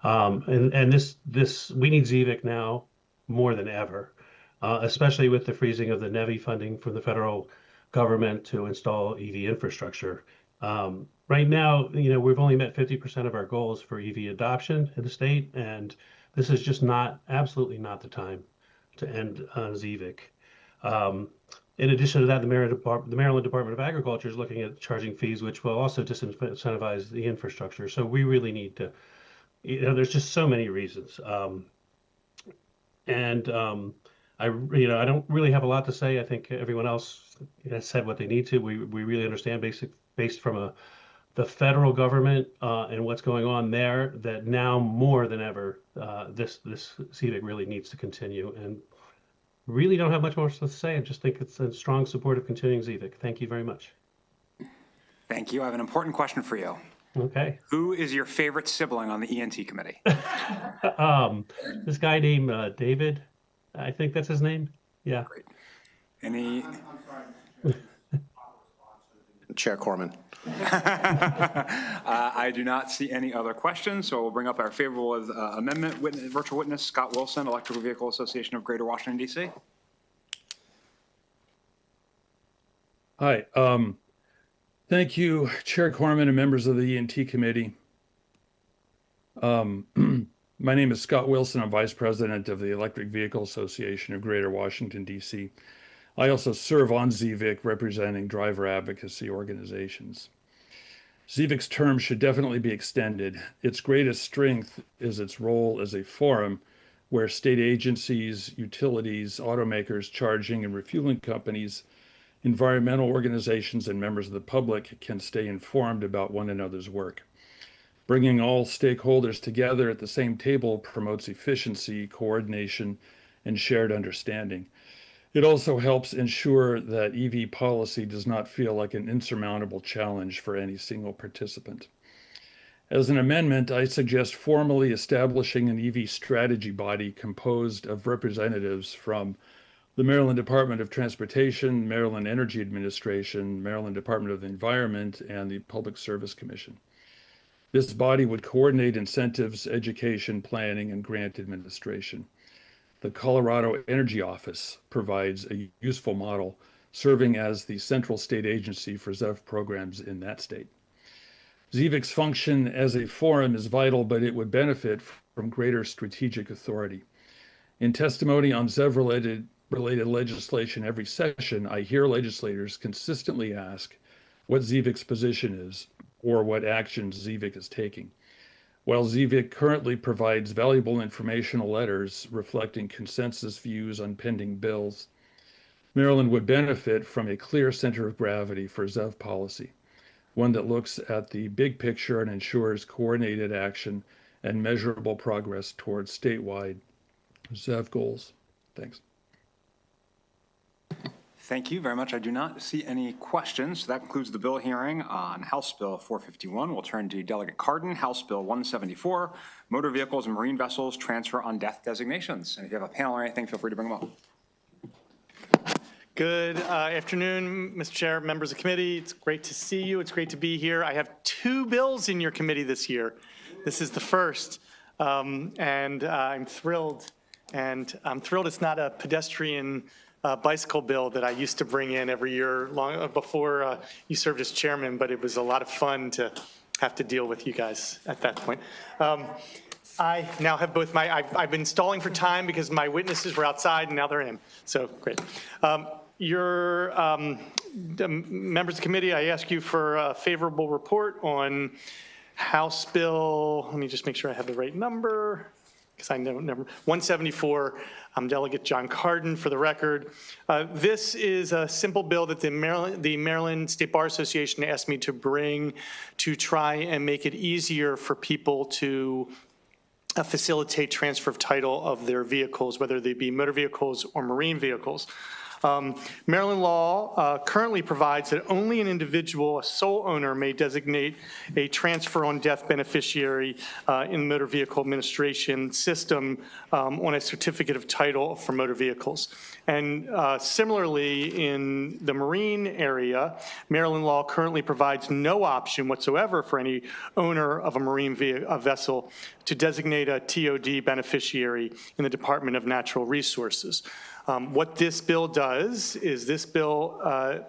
And this we need ZVIC now more than ever, especially with the freezing of the NEVI funding from the federal government to install EV infrastructure. Right now, we've only met 50% of our goals for EV adoption in the state, and this is just absolutely not the time to end ZVIC. In addition to that, the Maryland Department of Agriculture is looking at charging fees, which will also disincentivize the infrastructure. So we really need to, there's just so many reasons. I don't really have a lot to say. I think everyone else has said what they need to. We really understand based from the federal government and what's going on there, that now more than ever, this ZVIC really needs to continue. And really don't have much more to say. I just think it's a strong support of continuing ZVIC. Thank you very much. Thank you. I have an important question for you. Okay. Who is your favorite sibling on the ENT committee? This guy named David. I think that's his name. Yeah. Great. Any? Chair Corman. I do not see any other questions, so we'll bring up our favorable amendment virtual witness, Scott Wilson, Electrical Vehicle Association of Greater Washington, D.C. Hi. Thank you, Chair Corman and members of the ENT Committee. My name is Scott Wilson. I'm Vice President of the Electric Vehicle Association of Greater Washington, D.C. I also serve on ZVIC representing driver advocacy organizations. ZVIC's term should definitely be extended. Its greatest strength is its role as a forum where state agencies, utilities, automakers, charging and refueling companies, environmental organizations, and members of the public can stay informed about one another's work. Bringing all stakeholders together at the same table promotes efficiency, coordination, and shared understanding. It also helps ensure that EV policy does not feel like an insurmountable challenge for any single participant. As an amendment, I suggest formally establishing an EV strategy body composed of representatives from the Maryland Department of Transportation, Maryland Energy Administration, Maryland Department of the Environment, and the Public Service Commission. This body would coordinate incentives, education, planning, and grant administration. The Colorado Energy Office provides a useful model, serving as the central state agency for ZEV programs in that state. ZVIC's function as a forum is vital, but it would benefit from greater strategic authority. In testimony on ZEV-related legislation every session, I hear legislators consistently ask what ZVIC's position is or what actions ZVIC is taking. While ZVIC currently provides valuable informational letters reflecting consensus views on pending bills, Maryland would benefit from a clear center of gravity for ZEV policy, one that looks at the big picture and ensures coordinated action and measurable progress towards statewide ZEV goals. Thanks. Thank you very much. I do not see any questions. So that concludes the bill hearing on House Bill 451. We'll turn to Delegate Cardin, House Bill 174, Motor Vehicles and Marine Vessels Transfer on Death Designations. And if you have a panel or anything, feel free to bring them up. Good afternoon, Mr. Chair, members of the committee. It's great to see you. It's great to be here. I have 2 bills in your committee this year. This is the first, and I'm thrilled. And I'm thrilled it's not a pedestrian bicycle bill that I used to bring in every year long before you served as chairman, but it was a lot of fun to have to deal with you guys at that point. I now have both I've been stalling for time because my witnesses were outside and now they're in, so great. The members of the committee, I ask you for a favorable report on House Bill, let me just make sure I have the right number, because I know number 174. I'm Delegate John Cardin for the record. This is a simple bill that the Maryland State Bar Association asked me to bring to try and make it easier for people to facilitate transfer of title of their vehicles, whether they be motor vehicles or marine vehicles. Maryland law currently provides that only an individual, a sole owner, may designate a transfer on death beneficiary in the Motor Vehicle Administration system on a certificate of title for motor vehicles. And similarly, in the marine area, Maryland law currently provides no option whatsoever for any owner of a marine vessel to designate a TOD beneficiary in the Department of Natural Resources. What this bill does is this bill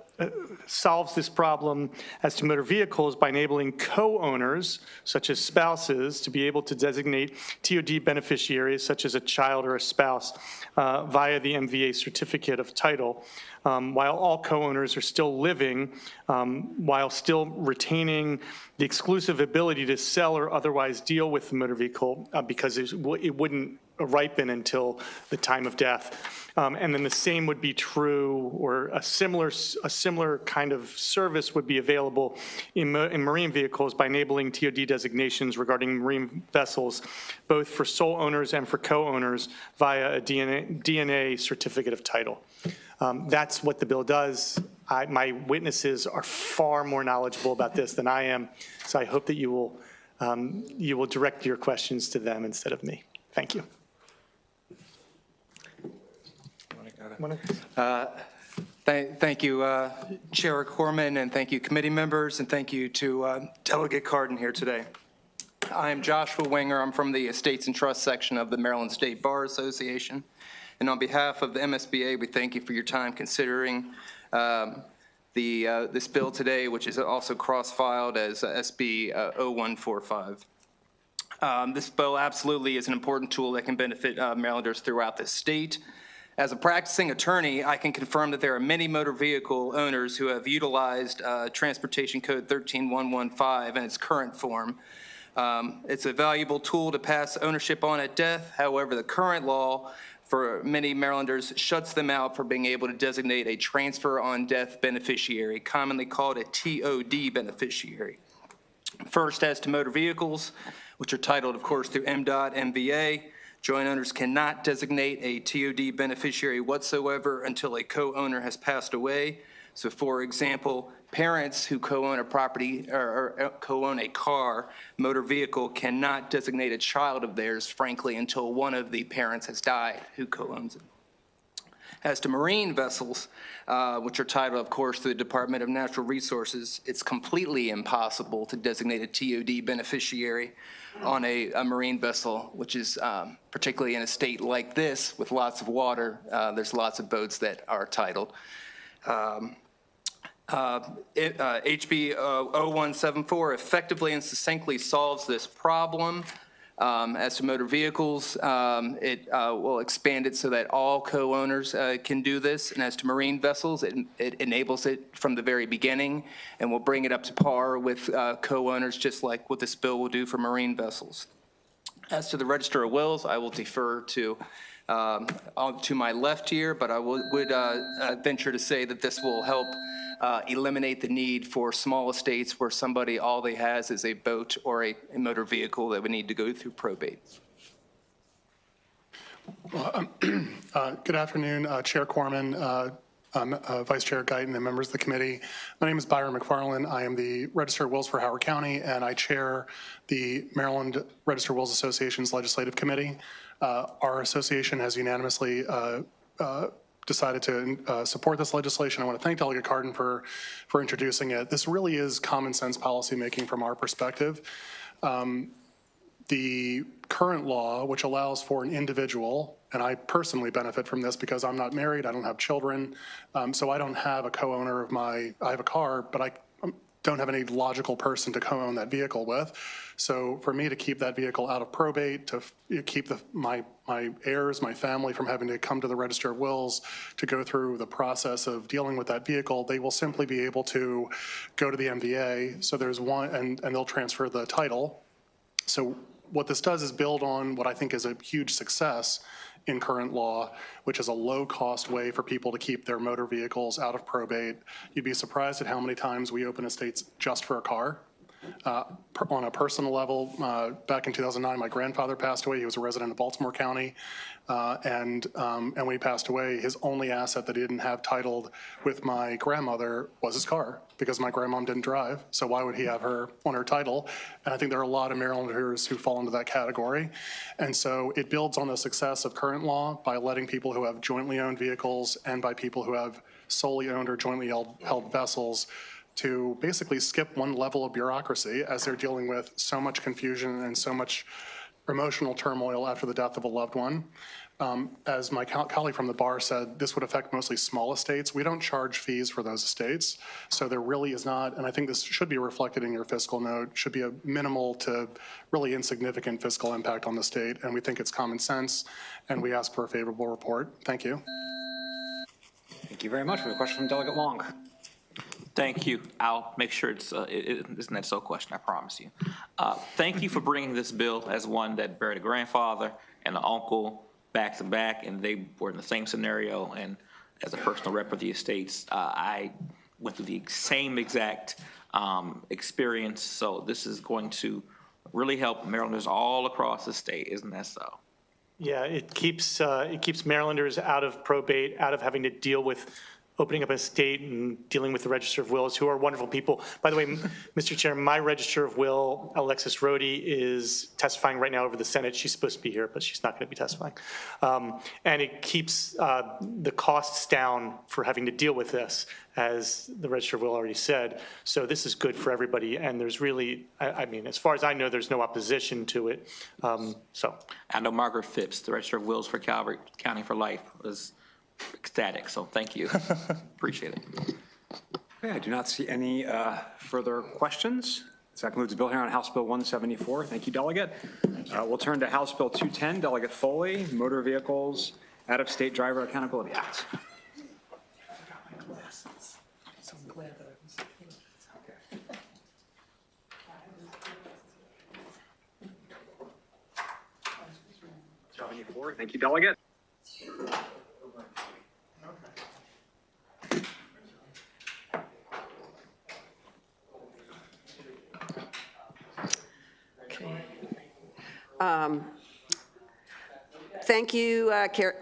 solves this problem as to motor vehicles by enabling co-owners, such as spouses, to be able to designate TOD beneficiaries, such as a child or a spouse, via the MVA certificate of title, while all co-owners are still living, while still retaining the exclusive ability to sell or otherwise deal with the motor vehicle because it wouldn't ripen until the time of death. And then the same would be true, or a similar kind of service would be available in marine vehicles by enabling TOD designations regarding marine vessels, both for sole owners and for co-owners via a DNA certificate of title. That's what the bill does. My witnesses are far more knowledgeable about this than I am, so I hope that you will direct your questions to them instead of me. Thank you. Thank you, Chair Corman, and thank you, committee members, and thank you to Delegate Cardin here today. I am Joshua Wenger. I'm from the Estates and Trust section of the Maryland State Bar Association. And on behalf of the MSBA, we thank you for your time considering this bill today, which is also cross-filed as SB 0145. This bill absolutely is an important tool that can benefit Marylanders throughout the state. As a practicing attorney, I can confirm that there are many motor vehicle owners who have utilized Transportation Code 13115 in its current form. It's a valuable tool to pass ownership on at death. However, the current law for many Marylanders shuts them out for being able to designate a transfer on death beneficiary, commonly called a TOD beneficiary. First, as to motor vehicles, which are titled, of course, through MDOT, MVA, joint owners cannot designate a TOD beneficiary whatsoever until a co-owner has passed away. So, for example, parents who co-own a property or co-own a car, motor vehicle, cannot designate a child of theirs, frankly, until one of the parents has died who co-owns it. As to marine vessels, which are titled, of course, through the Department of Natural Resources, it's completely impossible to designate a TOD beneficiary on a marine vessel, which is particularly in a state like this with lots of water. There's lots of boats that are titled. HB 0174 effectively and succinctly solves this problem. As to motor vehicles, it will expand it so that all co-owners can do this. And as to marine vessels, it enables it from the very beginning and will bring it up to par with co-owners, just like what this bill will do for marine vessels. As to the Register of Wills, I will defer to my left here, but I would venture to say that this will help eliminate the need for small estates where somebody, all they has is a boat or a motor vehicle that would need to go through probate. Good afternoon, Chair Corman, Vice Chair Guyton, and members of the committee. My name is Byron McFarland. I am the Register of Wills for Howard County, and I chair the Maryland Register of Wills Association's Legislative Committee. Our association has unanimously decided to support this legislation. I want to thank Delegate Cardin for introducing it. This really is common sense policymaking from our perspective. The current law, which allows for an individual, and I personally benefit from this because I'm not married, I don't have children, so I don't have a co-owner of I have a car, but I don't have any logical person to co-own that vehicle with. So for me to keep that vehicle out of probate, to keep my heirs, my family from having to come to the Register of Wills to go through the process of dealing with that vehicle, they will simply be able to go to the MVA. So there's one, and they'll transfer the title. So what this does is build on what I think is a huge success in current law, which is a low-cost way for people to keep their motor vehicles out of probate. You'd be surprised at how many times we open estates just for a car. On a personal level, back in 2009, my grandfather passed away. He was a resident of Baltimore County, and when he passed away, his only asset that he didn't have titled with my grandmother was his car, because my grandmom didn't drive. So why would he have her on her title? And I think there are a lot of Marylanders who fall into that category. And so it builds on the success of current law by letting people who have jointly owned vehicles and by people who have solely owned or jointly held vessels to basically skip one level of bureaucracy as they're dealing with so much confusion and so much emotional turmoil after the death of a loved one. As my colleague from the bar said, this would affect mostly small estates. We don't charge fees for those estates. So there really is not, and I think this should be reflected in your fiscal note, should be a minimal to really insignificant fiscal impact on the state. And we think it's common sense, and we ask for a favorable report. Thank you. Thank you very much. We have a question from Delegate Long. Thank you. I'll make sure it isn't that so question, I promise you. Thank you for bringing this bill as one that buried a grandfather and an uncle back to back, and they were in the same scenario. And as a personal rep of the estates, I went through the same exact experience. So this is going to really help Marylanders all across the state, isn't that so? Yeah, it keeps Marylanders out of probate, out of having to deal with opening up a state and dealing with the Register of Wills, who are wonderful people. By the way, Mr. Chair, my Register of Will, Alexis Rohde, is testifying right now over the Senate. She's supposed to be here, but she's not going to be testifying. And it keeps the costs down for having to deal with this, as the Register of Will already said. So this is good for everybody, and there's really, I mean, as far as I know, there's no opposition to it. So I know Margaret Phipps, the Register of Wills for Calvert County for Life, was ecstatic, so thank you. Appreciate it. Okay, I do not see any further questions. So that concludes the bill here on House Bill 174. Thank you, Delegate. We'll turn to House Bill 210, Delegate Foley, Motor Vehicles Out-of-State Driver Accountability Act. Thank you, Delegate. Thank you,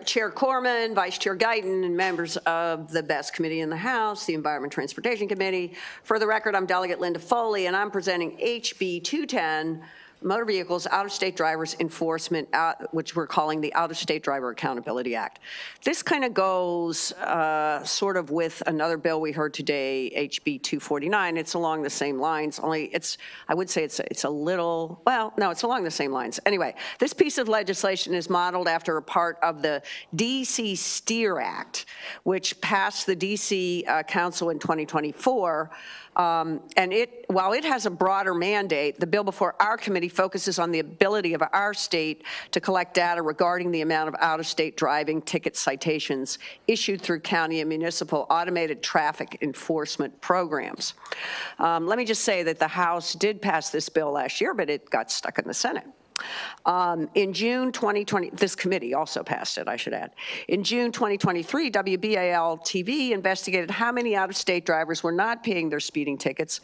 Chair Corman, Vice Chair Guyton, and members of the best committee in the House, the Environment Transportation Committee. For the record, I'm Delegate Linda Foley, and I'm presenting HB 210, Motor Vehicles Out-of-State Drivers Enforcement, which we're calling the Out-of-State Driver Accountability Act. This kind of goes sort of with another bill we heard today, HB 249. It's along the same lines, only I would say it's a little, well, no, it's along the same lines. Anyway, this piece of legislation is modeled after a part of the DC Steer Act, which passed the DC Council in 2024. And while it has a broader mandate, the bill before our committee focuses on the ability of our state to collect data regarding the amount of out-of-state driving ticket citations issued through county and municipal automated traffic enforcement programs. Let me just say that the House did pass this bill last year, but it got stuck in the Senate. In June 2020, this committee also passed it, I should add. In June 2023, WBAL-TV investigated how many out-of-state drivers were not paying their speeding tickets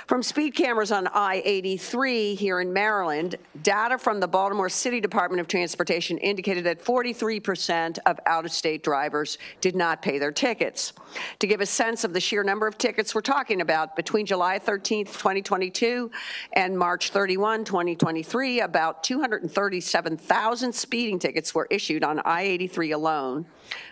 from speed cameras on I-83 here in Maryland. Data from the Baltimore City Department of Transportation indicated that 43% of out-of-state drivers did not pay their tickets. To give a sense of the sheer number of tickets we're talking about, between July 13th, 2022 and March 31, 2023, about 237,000 speeding tickets were issued on I-83 alone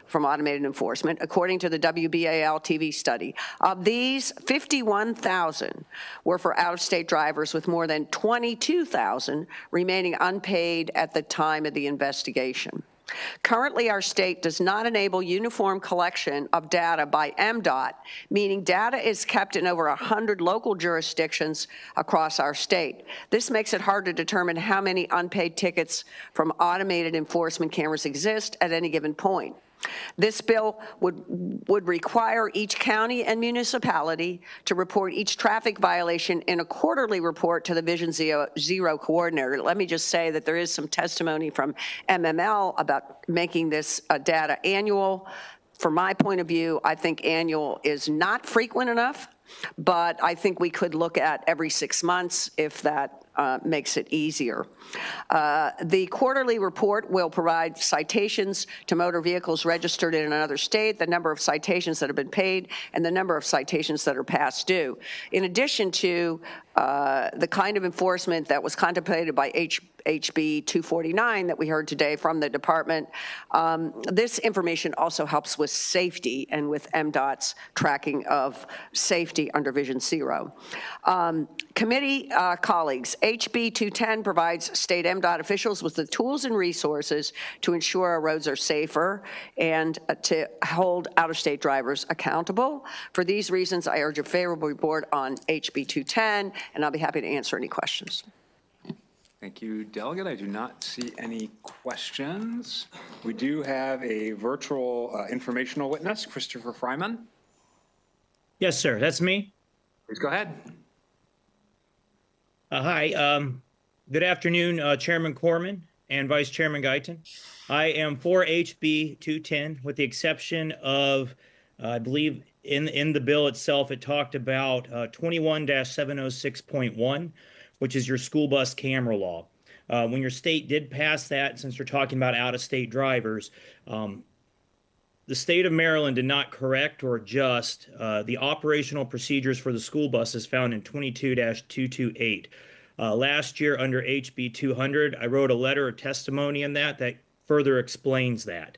from automated enforcement, according to the WBAL-TV study. Of these, 51,000 were for out-of-state drivers, with more than 22,000 remaining unpaid at the time of the investigation. Currently, our state does not enable uniform collection of data by MDOT, meaning data is kept in over 100 local jurisdictions across our state. This makes it hard to determine how many unpaid tickets from automated enforcement cameras exist at any given point. This bill would require each county and municipality to report each traffic violation in a quarterly report to the Vision Zero coordinator. Let me just say that there is some testimony from MML about making this data annual. From my point of view, I think annual is not frequent enough, but I think we could look at every 6 months if that makes it easier. The quarterly report will provide citations to motor vehicles registered in another state, the number of citations that have been paid, and the number of citations that are past due. In addition to the kind of enforcement that was contemplated by HB 249 that we heard today from the department, this information also helps with safety and with MDOT's tracking of safety under Vision Zero. Committee colleagues, HB 210 provides state MDOT officials with the tools and resources to ensure our roads are safer and to hold out-of-state drivers accountable. For these reasons, I urge a favorable report on HB 210, and I'll be happy to answer any questions. Thank you, Delegate. I do not see any questions. We do have a virtual informational witness, Christopher Fryman. Yes, sir. That's me. Please go ahead. Hi. Good afternoon, Chairman Corman and Vice Chairman Guyton. I am for HB 210, with the exception of, I believe in the bill itself, it talked about 21-706.1, which is your school bus camera law. When your state did pass that, since you're talking about out-of-state drivers, the the state of Maryland did not correct or adjust the operational procedures for the school buses found in 22-228. Last year under HB 200, I wrote a letter of testimony in that further explains that.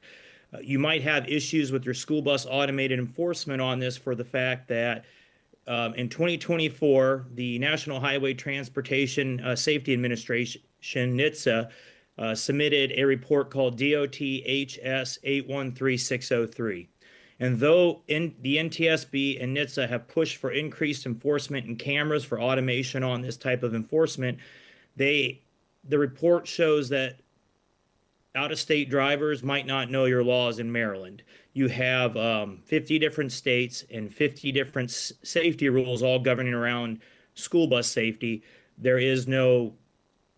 You might have issues with your school bus automated enforcement on this for the fact that in 2024, the National Highway Transportation Safety Administration, NHTSA, submitted a report called DOT HS 813603. And though the NTSB and NHTSA have pushed for increased enforcement and cameras for automation on this type of enforcement, the report shows that out-of-state drivers might not know your laws in Maryland. You have 50 different states and 50 different safety rules all governing around school bus safety. There is no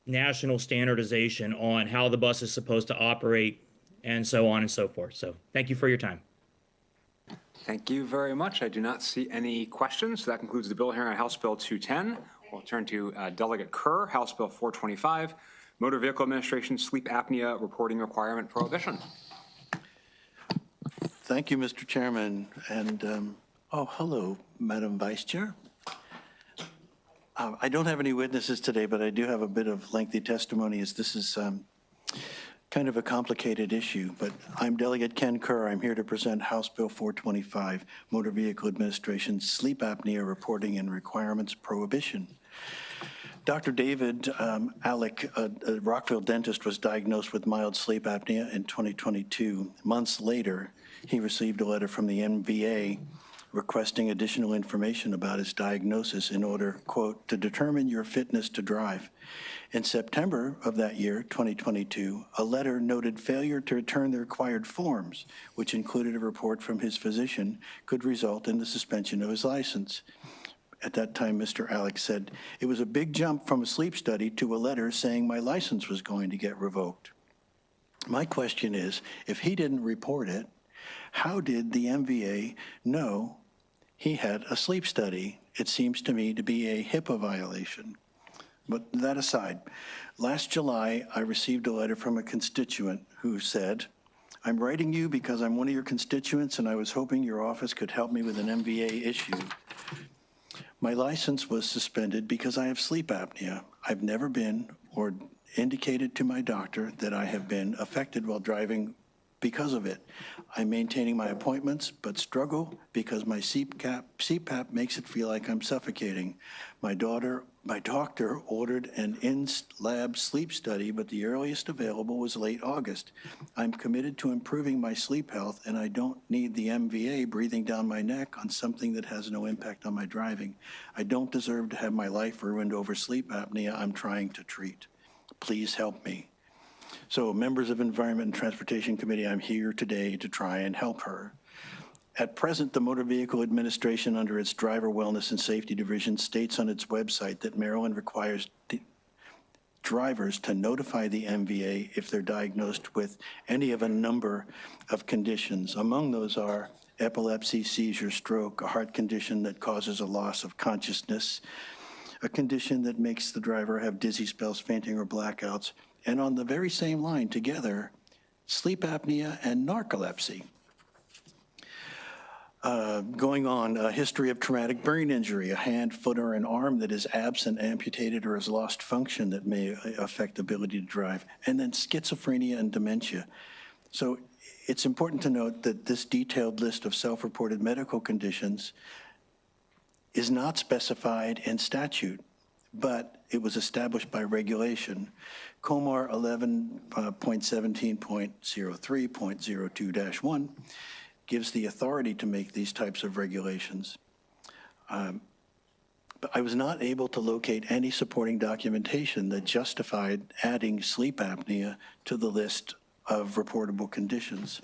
national standardization on how the bus is supposed to operate and so on and so forth. So thank you for your time. Thank you very much. I do not see any questions. So that concludes the bill hearing on House Bill 210. We'll turn to Delegate Kerr, House Bill 425, Motor Vehicle Administration Sleep Apnea Reporting Requirement Prohibition. Thank you, Mr. Chairman. And, oh, hello, Madam Vice Chair. I don't have any witnesses today, but I do have a bit of lengthy testimony as this is kind of a complicated issue. But I'm Delegate Ken Kerr. I'm here to present House Bill 425, Motor Vehicle Administration Sleep Apnea Reporting and Requirements Prohibition. Dr. David Alec, a Rockville dentist, was diagnosed with mild sleep apnea in 2022. Months later, he received a letter from the MVA requesting additional information about his diagnosis in order, quote, to determine your fitness to drive. In September of that year, 2022, a letter noted failure to return the required forms, which included a report from his physician, could result in the suspension of his license. At that time, Mr. Alex said, it was a big jump from a sleep study to a letter saying my license was going to get revoked. My question is, if he didn't report it, how did the MVA know he had a sleep study? It seems to me to be a HIPAA violation. But that aside, last July, I received a letter from a constituent who said, I'm writing you because I'm one of your constituents and I was hoping your office could help me with an MVA issue. My license was suspended because I have sleep apnea. I've never been or indicated to my doctor that I have been affected while driving because of it. I'm maintaining my appointments, but struggle because my CPAP makes it feel like I'm suffocating. My doctor ordered an in-lab sleep study, but the earliest available was late August. I'm committed to improving my sleep health, and I don't need the MVA breathing down my neck on something that has no impact on my driving. I don't deserve to have my life ruined over sleep apnea I'm trying to treat. Please help me. So, members of Environment and Transportation Committee, I'm here today to try and help her. At present, the Motor Vehicle Administration, under its Driver Wellness and Safety Division, states on its website that Maryland requires drivers to notify the MVA if they're diagnosed with any of a number of conditions. Among those are epilepsy, seizure, stroke, a heart condition that causes a loss of consciousness, a condition that makes the driver have dizzy spells, fainting, or blackouts, and on the very same line together, sleep apnea and narcolepsy. Going on, a history of traumatic brain injury, a hand, foot, or an arm that is absent, amputated, or has lost function that may affect ability to drive, and then schizophrenia and dementia. So it's important to note that this detailed list of self-reported medical conditions is not specified in statute, but it was established by regulation. COMAR 11.17.03.02-1 gives the authority to make these types of regulations. But I was not able to locate any supporting documentation that justified adding sleep apnea to the list of reportable conditions.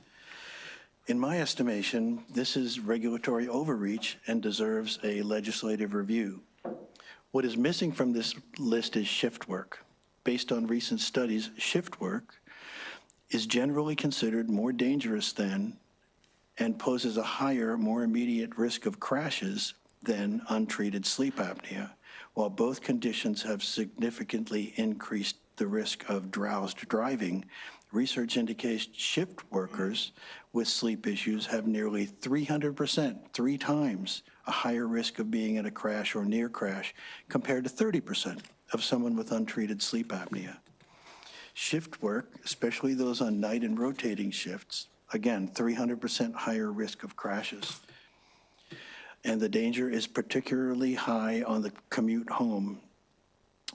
In my estimation, this is regulatory overreach and deserves a legislative review. What is missing from this list is shift work. Based on recent studies, shift work is generally considered more dangerous than and poses a higher, more immediate risk of crashes than untreated sleep apnea, while both conditions have significantly increased the risk of drowsed driving, research indicates shift workers with sleep issues have nearly 300%, 3 times, a higher risk of being in a crash or near crash compared to 30% of someone with untreated sleep apnea. Shift work, especially those on night and rotating shifts, again, 300% higher risk of crashes. And the danger is particularly high on the commute home.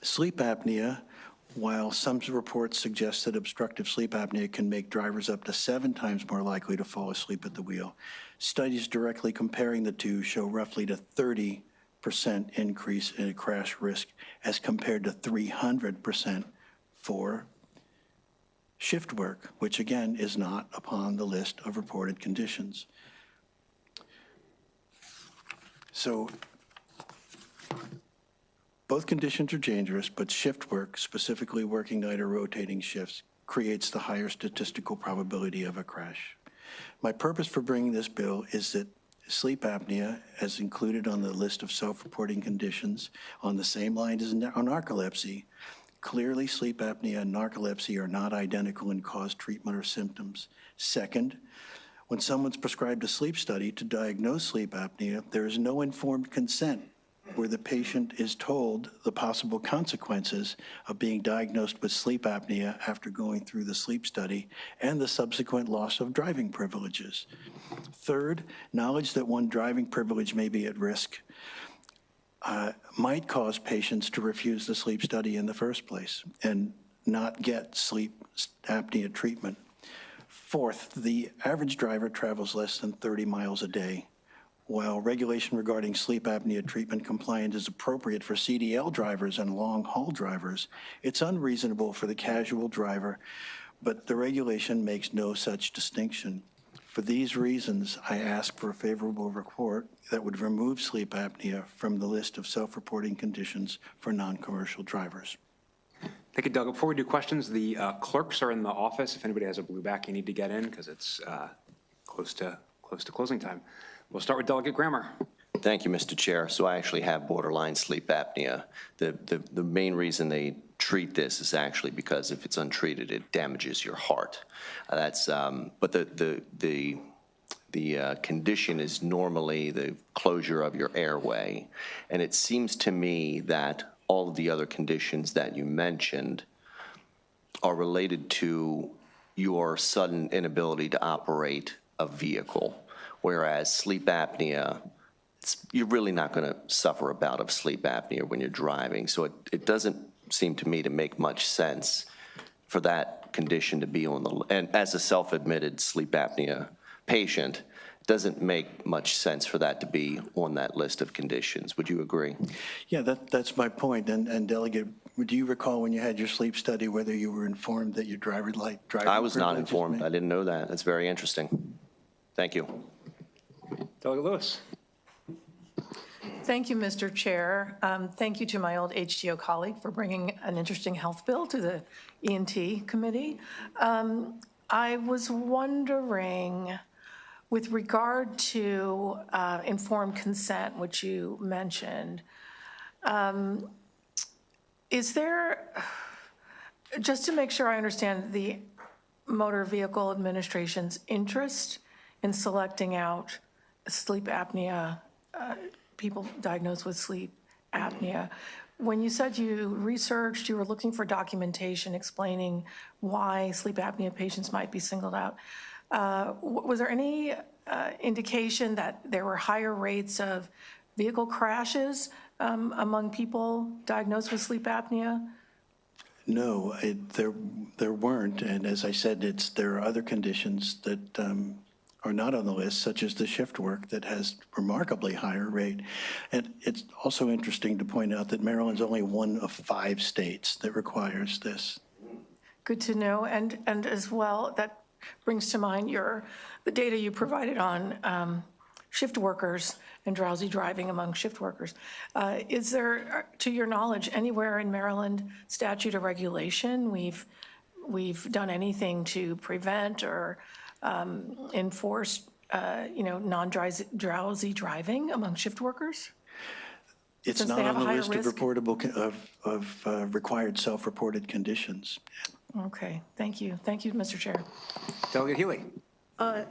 Sleep apnea, while some reports suggest that obstructive sleep apnea can make drivers up to 7 times more likely to fall asleep at the wheel, studies directly comparing the two show roughly to 30% increase in a crash risk as compared to 300% for shift work, which again is not upon the list of reported conditions. So both conditions are dangerous, but shift work, specifically working night or rotating shifts, creates the higher statistical probability of a crash. My purpose for bringing this bill is that sleep apnea, as included on the list of self-reporting conditions on the same line as narcolepsy, clearly sleep apnea and narcolepsy are not identical in cause, treatment, or symptoms. Second, when someone's prescribed a sleep study to diagnose sleep apnea, there is no informed consent where the patient is told the possible consequences of being diagnosed with sleep apnea after going through the sleep study and the subsequent loss of driving privileges. Third, knowledge that one driving privilege may be at risk might cause patients to refuse the sleep study in the first place and not get sleep apnea treatment. Fourth, the average driver travels less than 30 miles a day. While regulation regarding sleep apnea treatment compliance is appropriate for CDL drivers and long-haul drivers, it's unreasonable for the casual driver, but the regulation makes no such distinction. For these reasons, I ask for a favorable report that would remove sleep apnea from the list of self-reporting conditions for non-commercial drivers. Thank you, Doug. Before we do questions, the clerks are in the office. If anybody has a blue back, you need to get in because it's close to closing time. We'll start with Delegate Grammer. Thank you, Mr. Chair. So I actually have borderline sleep apnea. The main reason they treat this is actually because if it's untreated, it damages your heart. But the condition is normally the closure of your airway. And it seems to me that all of the other conditions that you mentioned are related to your sudden inability to operate a vehicle, whereas sleep apnea, you're really not going to suffer a bout of sleep apnea when you're driving. So it doesn't seem to me to make much sense for that condition to be on the, and as a self-admitted sleep apnea patient, it doesn't make much sense for that to be on that list of conditions. Would you agree? Yeah, that's my point. And Delegate, do you recall when you had your sleep study whether you were informed that your driving I was not informed. I didn't know that. That's very interesting. Thank you. Delegate Lewis. Thank you, Mr. Chair. Thank you to my old HTO colleague for bringing an interesting health bill to the ENT Committee. I was wondering, with regard to informed consent, which you mentioned, is there, just to make sure I understand the Motor Vehicle Administration's interest in selecting out sleep apnea, people diagnosed with sleep apnea. When you said you researched, you were looking for documentation explaining why sleep apnea patients might be singled out. Was there any indication that there were higher rates of vehicle crashes among people diagnosed with sleep apnea? No, there weren't. And as I said, there are other conditions that are not on the list, such as the shift work that has remarkably higher rate. And it's also interesting to point out that Maryland's only one of 5 states that requires this. Good to know. And as well, that brings to mind the data you provided on shift workers and drowsy driving among shift workers. Is there, to your knowledge, anywhere in Maryland statute or regulation we've done anything to prevent or enforce, non-drowsy driving among shift workers? It's Since not they have on a the higher list of risk? reportable, required self-reported conditions. Okay, thank you. Thank you, Mr. Chair. Delegate Healy.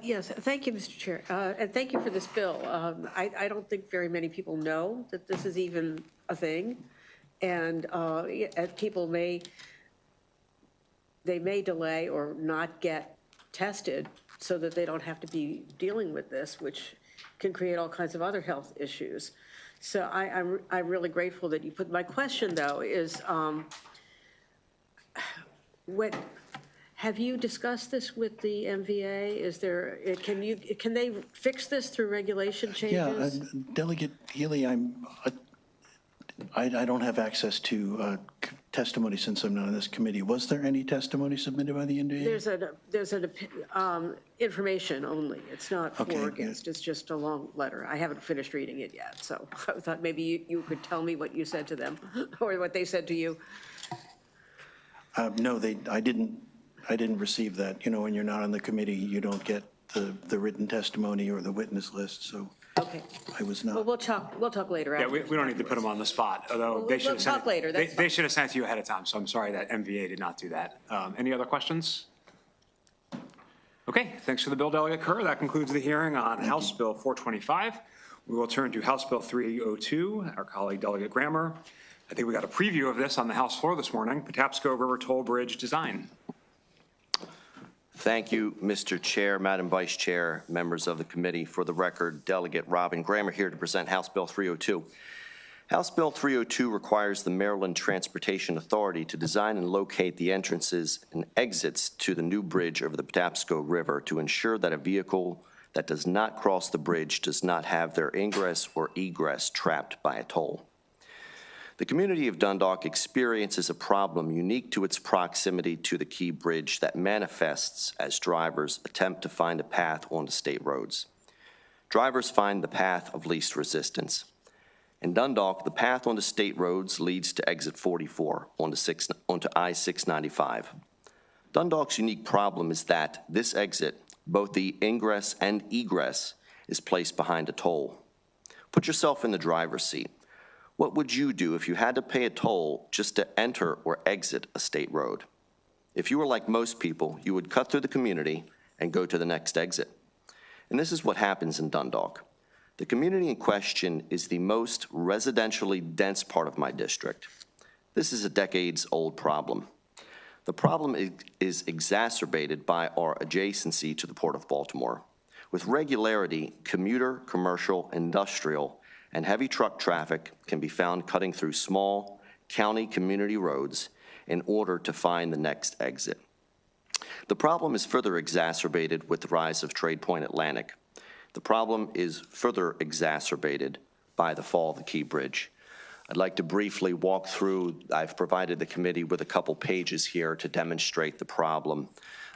Yes, thank you, Mr. Chair, and thank you for this bill. I don't think very many people know that this is even a thing, and people may delay or not get tested so that they don't have to be dealing with this, which can create all kinds of other health issues. So I'm really grateful that you put. My question though is, have you discussed this with the MVA? Is there, can they fix this through regulation changes? Yeah, Delegate Healy, I don't have access to testimony since I'm not on this committee. Was there any testimony submitted by the NDA? There's information only. It's not for or against. It's just a long letter. I haven't finished reading it yet, so I thought maybe you could tell me what you said to them or what they said to you. No, I didn't receive that. You know, when you're not on the committee, you don't get the written testimony or the witness list, so okay. I was not. Well, we'll talk later. Yeah, we don't need to put them on the spot, although Well, they should we'll have sent talk later. That's they should have sent it to you ahead of time, so I'm sorry that MVA did not do that. Any other questions? Okay, thanks for the bill, Delegate Kerr. That concludes the hearing on House Bill 425. We will turn to House Bill 302, our colleague Delegate Grammer. I think we got a preview of this on the House floor this morning, Patapsco River Toll Bridge design. Thank you, Mr. Chair, Madam Vice Chair, members of the committee. For the record, Delegate Robin Grammer here to present House Bill 302. House Bill 302 requires the Maryland Transportation Authority to design and locate the entrances and exits to the new bridge over the Patapsco River to ensure that a vehicle that does not cross the bridge does not have their ingress or egress trapped by a toll. The community of Dundalk experiences a problem unique to its proximity to the Key Bridge that manifests as drivers attempt to find a path onto state roads. Drivers find the path of least resistance. In Dundalk, the path onto state roads leads to exit 44 onto I-695. Dundalk's unique problem is that this exit, both the ingress and egress, is placed behind a toll. Put yourself in the driver's seat. What would you do if you had to pay a toll just to enter or exit a state road? If you were like most people, you would cut through the community and go to the next exit. And this is what happens in Dundalk. The community in question is the most residentially dense part of my district. This is a decades-old problem. The problem is exacerbated by our adjacency to the Port of Baltimore. With regularity, commuter, commercial, industrial, and heavy truck traffic can be found cutting through small county community roads in order to find the next exit. The problem is further exacerbated with the rise of Trade Point Atlantic. The problem is further exacerbated by the fall of the Key Bridge. I'd like to briefly walk through, I've provided the committee with a couple pages here to demonstrate the problem.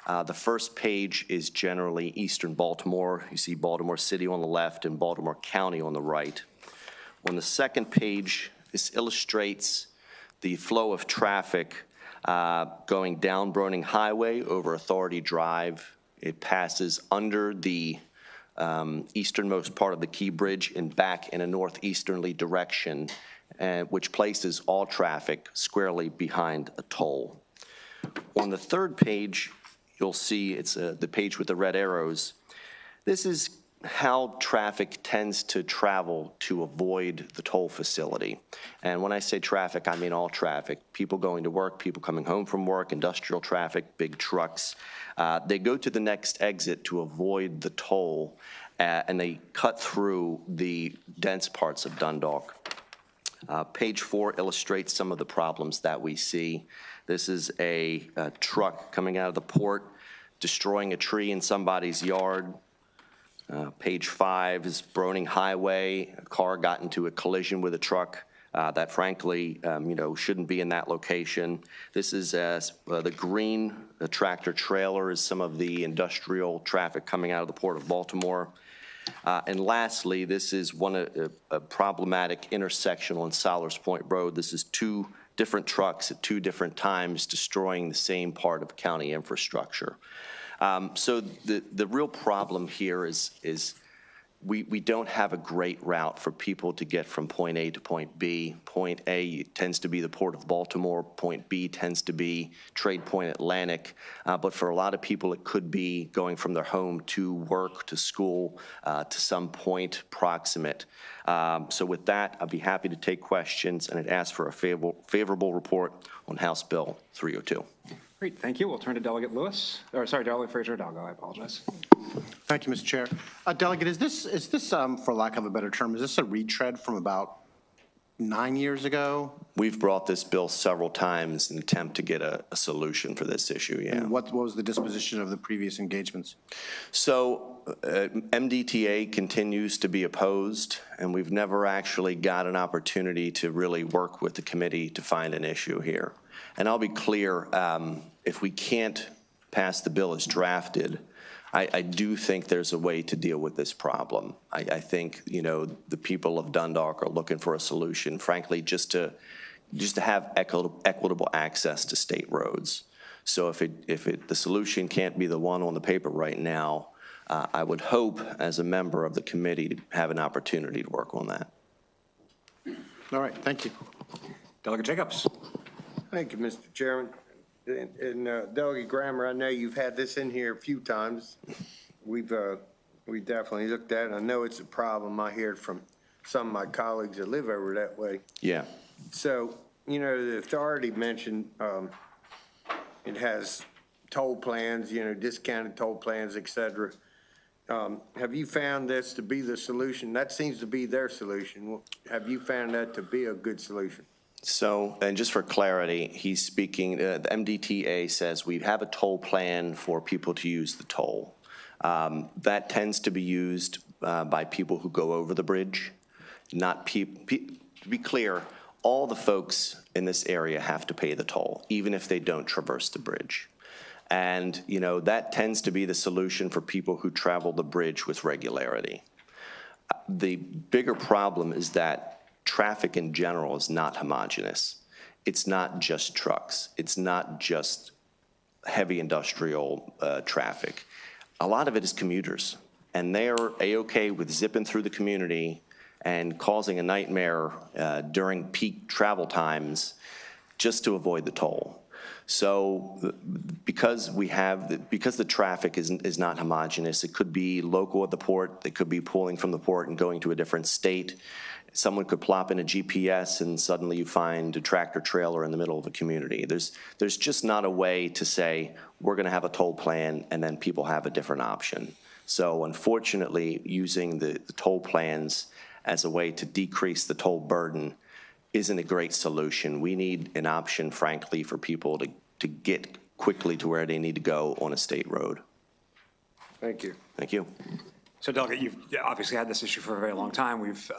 The first page is generally eastern Baltimore. You see Baltimore City on the left and Baltimore County on the right. On the second page, this illustrates the flow of traffic going down Broning Highway over Authority Drive. It passes under the easternmost part of the Key Bridge and back in a northeasterly direction, which places all traffic squarely behind a toll. On the third page, you'll see it's the page with the red arrows. This is how traffic tends to travel to avoid the toll facility. And when I say traffic, I mean all traffic. People going to work, people coming home from work, industrial traffic, big trucks. They go to the next exit to avoid the toll, and they cut through the dense parts of Dundalk. Page 4 illustrates some of the problems that we see. This is a truck coming out of the port, destroying a tree in somebody's yard. Page 5 is Broning Highway. A car got into a collision with a truck that frankly, shouldn't be in that location. This is the green tractor trailer is some of the industrial traffic coming out of the Port of Baltimore. And lastly, this is a problematic intersection on Solars Point Road. This is two different trucks at two different times destroying the same part of county infrastructure. So the real problem here is we don't have a great route for people to get from point A to point B. Point A tends to be the Port of Baltimore. Point B tends to be Trade Point Atlantic. But for a lot of people, it could be going from their home to work, to school, to some point proximate. So with that, I'd be happy to take questions, and I'd ask for a favorable report on House Bill 302. Great, thank you. We'll turn to Delegate Lewis, or sorry, Delegate Fraser-Hidalgo, I apologize. Thank you, Mr. Chair. Delegate, is this for lack of a better term, is this a retread from about 9 years ago? We've brought this bill several times in an attempt to get a solution for this issue, yeah. And what was the disposition of the previous engagements? So MDTA continues to be opposed, and we've never actually got an opportunity to really work with the committee to find an issue here. And I'll be clear, if we can't pass the bill as drafted, I do think there's a way to deal with this problem. I think, you know, the people of Dundalk are looking for a solution, frankly, just to have equitable access to state roads. So if the solution can't be the one on the paper right now, I would hope as a member of the committee to have an opportunity to work on that. All right, thank you. Delegate Jacobs. Thank you, Mr. Chairman. And Delegate Grammer, I know you've had this in here a few times. We definitely looked at it. I know it's a problem. I hear it from some of my colleagues that live over that way. Yeah. So, you know, the authority mentioned it has toll plans, you know, discounted toll plans, et cetera. Have you found this to be the solution? That seems to be their solution. Have you found that to be a good solution? So, and just for clarity, he's speaking, the MDTA says we have a toll plan for people to use the toll. That tends to be used by people who go over the bridge, not people, to be clear, all the folks in this area have to pay the toll, even if they don't traverse the bridge. And, you know, that tends to be the solution for people who travel the bridge with regularity. The bigger problem is that traffic in general is not homogeneous. It's not just trucks. It's not just heavy industrial traffic. A lot of it is commuters, and they're A-okay with zipping through the community and causing a nightmare during peak travel times just to avoid the toll. So because the traffic is not homogeneous, it could be local at the port, they could be pulling from the port and going to a different state. Someone could plop in a GPS and suddenly you find a tractor trailer in the middle of a community. There's just not a way to say we're going to have a toll plan and then people have a different option. So unfortunately, using the toll plans as a way to decrease the toll burden isn't a great solution. We need an option, frankly, for people to get quickly to where they need to go on a state road. Thank you. Thank you. So Delegate, you've obviously had this issue for a very long time. We've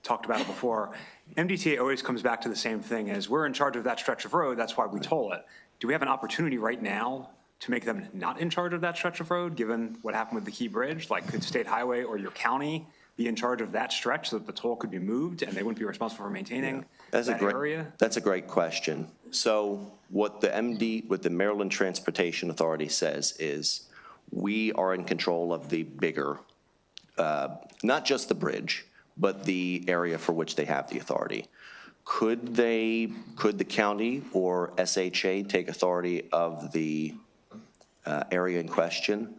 talked about it before. MDTA always comes back to the same thing as we're in charge of that stretch of road, that's why we toll it. Do we have an opportunity right now to make them not in charge of that stretch of road, given what happened with the Key Bridge? Like, could State Highway or your county be in charge of that stretch so that the toll could be moved and they wouldn't be responsible for maintaining that area? That's a great question. So what the Maryland Transportation Authority says is we are in control of the bigger, not just the bridge, but the area for which they have the authority. Could the county or SHA take authority of the area in question?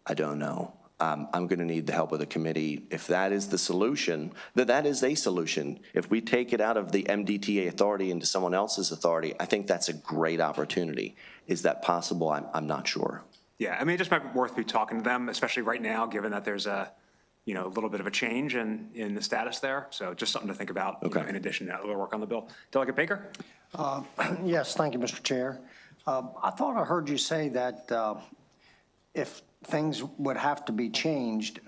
I don't know. I'm going to need the help of the committee. If that is the solution, that is a solution. If we take it out of the MDTA authority into someone else's authority, I think that's a great opportunity. Is that possible? I'm not sure. Yeah, I mean, it just might be worth me talking to them, especially right now, given that there's a little bit of a change in the status there. So just something to think about, okay, in addition to other work on the bill. Delegate Baker? Yes, thank you, Mr. Chair. I thought I heard you say that if things would have to be changed,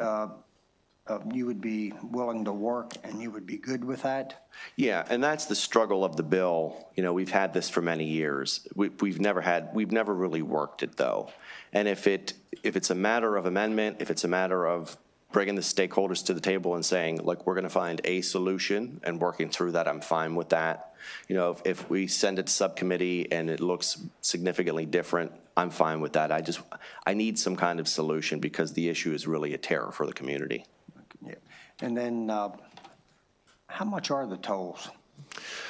you would be willing to work and you would be good with that? Yeah, and that's the struggle of the bill. You know, we've had this for many years. We've never really worked it though. And if it's a matter of amendment, if it's a matter of bringing the stakeholders to the table and saying, look, we're going to find a solution, and working through that, I'm fine with that. You know, if we send it to subcommittee and it looks significantly different, I'm fine with that. I need some kind of solution because the issue is really a terror for the community. Yeah. And then how much are the tolls?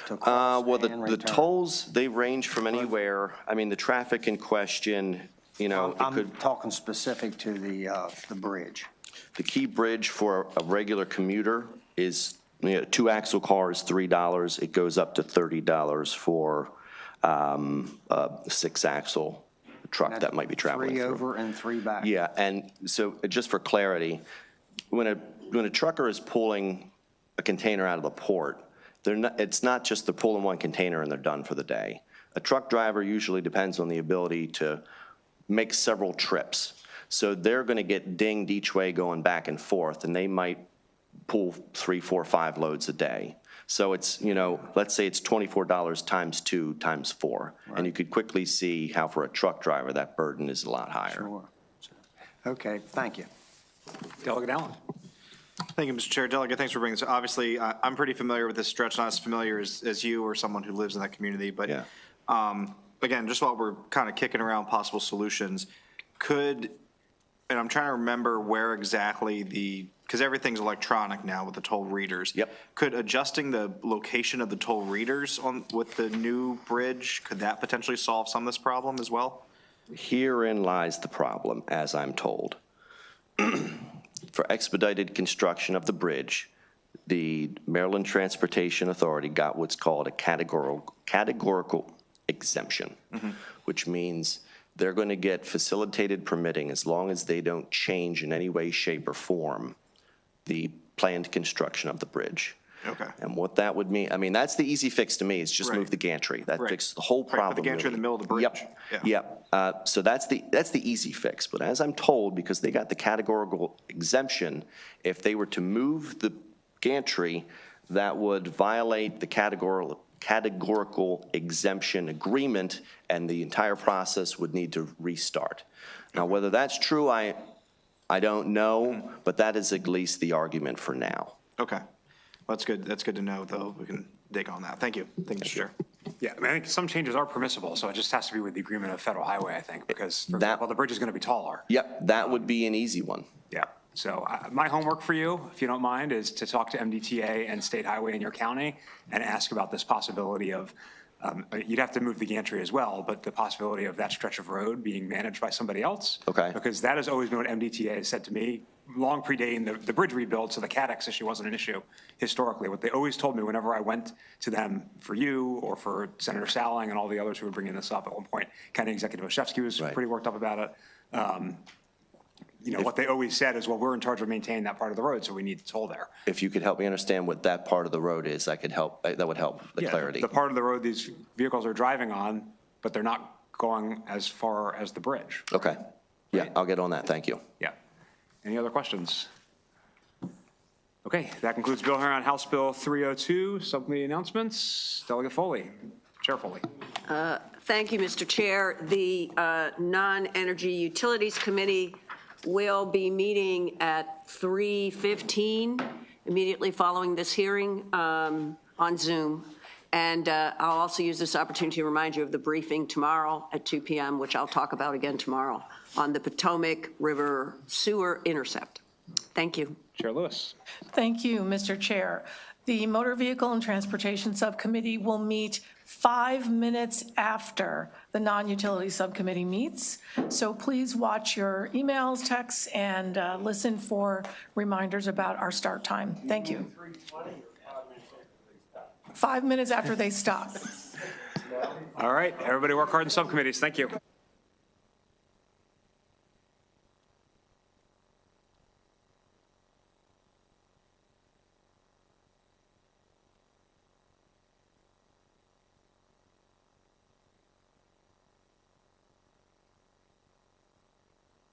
Well, the tolls, they range from anywhere. I mean, the traffic in question, you know, I'm talking specific to the bridge. The key bridge for a regular commuter is, you know, 2-axle car is $3. It goes up to $30 for a 6-axle truck that might be traveling 3 through. over and 3 back. Yeah, and so just for clarity, when a trucker is pulling a container out of the port, it's not just they're pulling one container and they're done for the day. A truck driver usually depends on the ability to make several trips. So they're going to get dinged each way going back and forth, and they might pull 3, 4, 5 loads a day. So it's, you know, let's say it's $24 times 2 times 4. Right. And you could quickly see how for a truck driver that burden is a lot higher. Sure. Okay, thank you. Delegate Allen. Thank you, Mr. Chair. Delegate, thanks for bringing this. Obviously, I'm pretty familiar with this stretch, not as familiar as you or someone who lives in that community. But yeah. Again, just while we're kind of kicking around possible solutions, and I'm trying to remember where exactly because everything's electronic now with the toll readers. Yep. Could adjusting the location of the toll readers with the new bridge, could that potentially solve some of this problem as well? Herein lies the problem, as I'm told. For expedited construction of the bridge, the Maryland Transportation Authority got what's called a categorical exemption, which means they're going to get facilitated permitting as long as they don't change in any way, shape, or form the planned construction of the bridge. Okay. And what that would mean, I mean, that's the easy fix to me, is just move the gantry. That fixes the whole problem. Put the gantry in the middle of the bridge. Yep. Yep. So that's the easy fix. But as I'm told, because they got the categorical exemption, if they were to move the gantry, that would violate the categorical exemption agreement, and the entire process would need to restart. Now, whether that's true, I don't know, but that is at least the argument for now. Okay. Well, that's good. That's good to know, though. We can dig on that. Thank you. Thank you, Mr. Chair. Yeah, I mean, I think some changes are permissible, so it just has to be with the agreement of Federal Highway, I think, because, for example, the bridge is going to be taller. Yep, that would be an easy one. Yeah. So my homework for you, if you don't mind, is to talk to MDTA and State Highway in your county and ask about this possibility of, you'd have to move the gantry as well, but the possibility of that stretch of road being managed by somebody else. Okay. Because that has always been what MDTA has said to me, long predating the bridge rebuild, so the CADEX issue wasn't an issue historically. What they always told me whenever I went to them for you or for Senator Salling and all the others who were bringing this up at one point, County Executive Oshevsky was pretty worked up about it. You know, what they always said is, well, we're in charge of maintaining that part of the road, so we need the toll there. If you could help me understand what that part of the road is, that would help the clarity. The part of the road these vehicles are driving on, but they're not going as far as the bridge. Okay. Yeah, I'll get on that. Thank you. Yeah. Any other questions? Okay, that concludes Bill hearing on House Bill 302. Subcommittee announcements. Delegate Foley, Chair Foley. Thank you, Mr. Chair. The Non-Energy Utilities Committee will be meeting at 3:15 immediately following this hearing on Zoom. And I'll also use this opportunity to remind you of the briefing tomorrow at 2 p.m., which I'll talk about again tomorrow, on the Potomac River Sewer Intercept. Thank you. Chair Lewis. Thank you, Mr. Chair. The Motor Vehicle and Transportation Subcommittee will meet 5 minutes after the Non-Utility Subcommittee meets. So please watch your emails, texts, and listen for reminders about our start time. Thank you. 5 minutes after they stop. All right, everybody work hard in subcommittees. Thank you.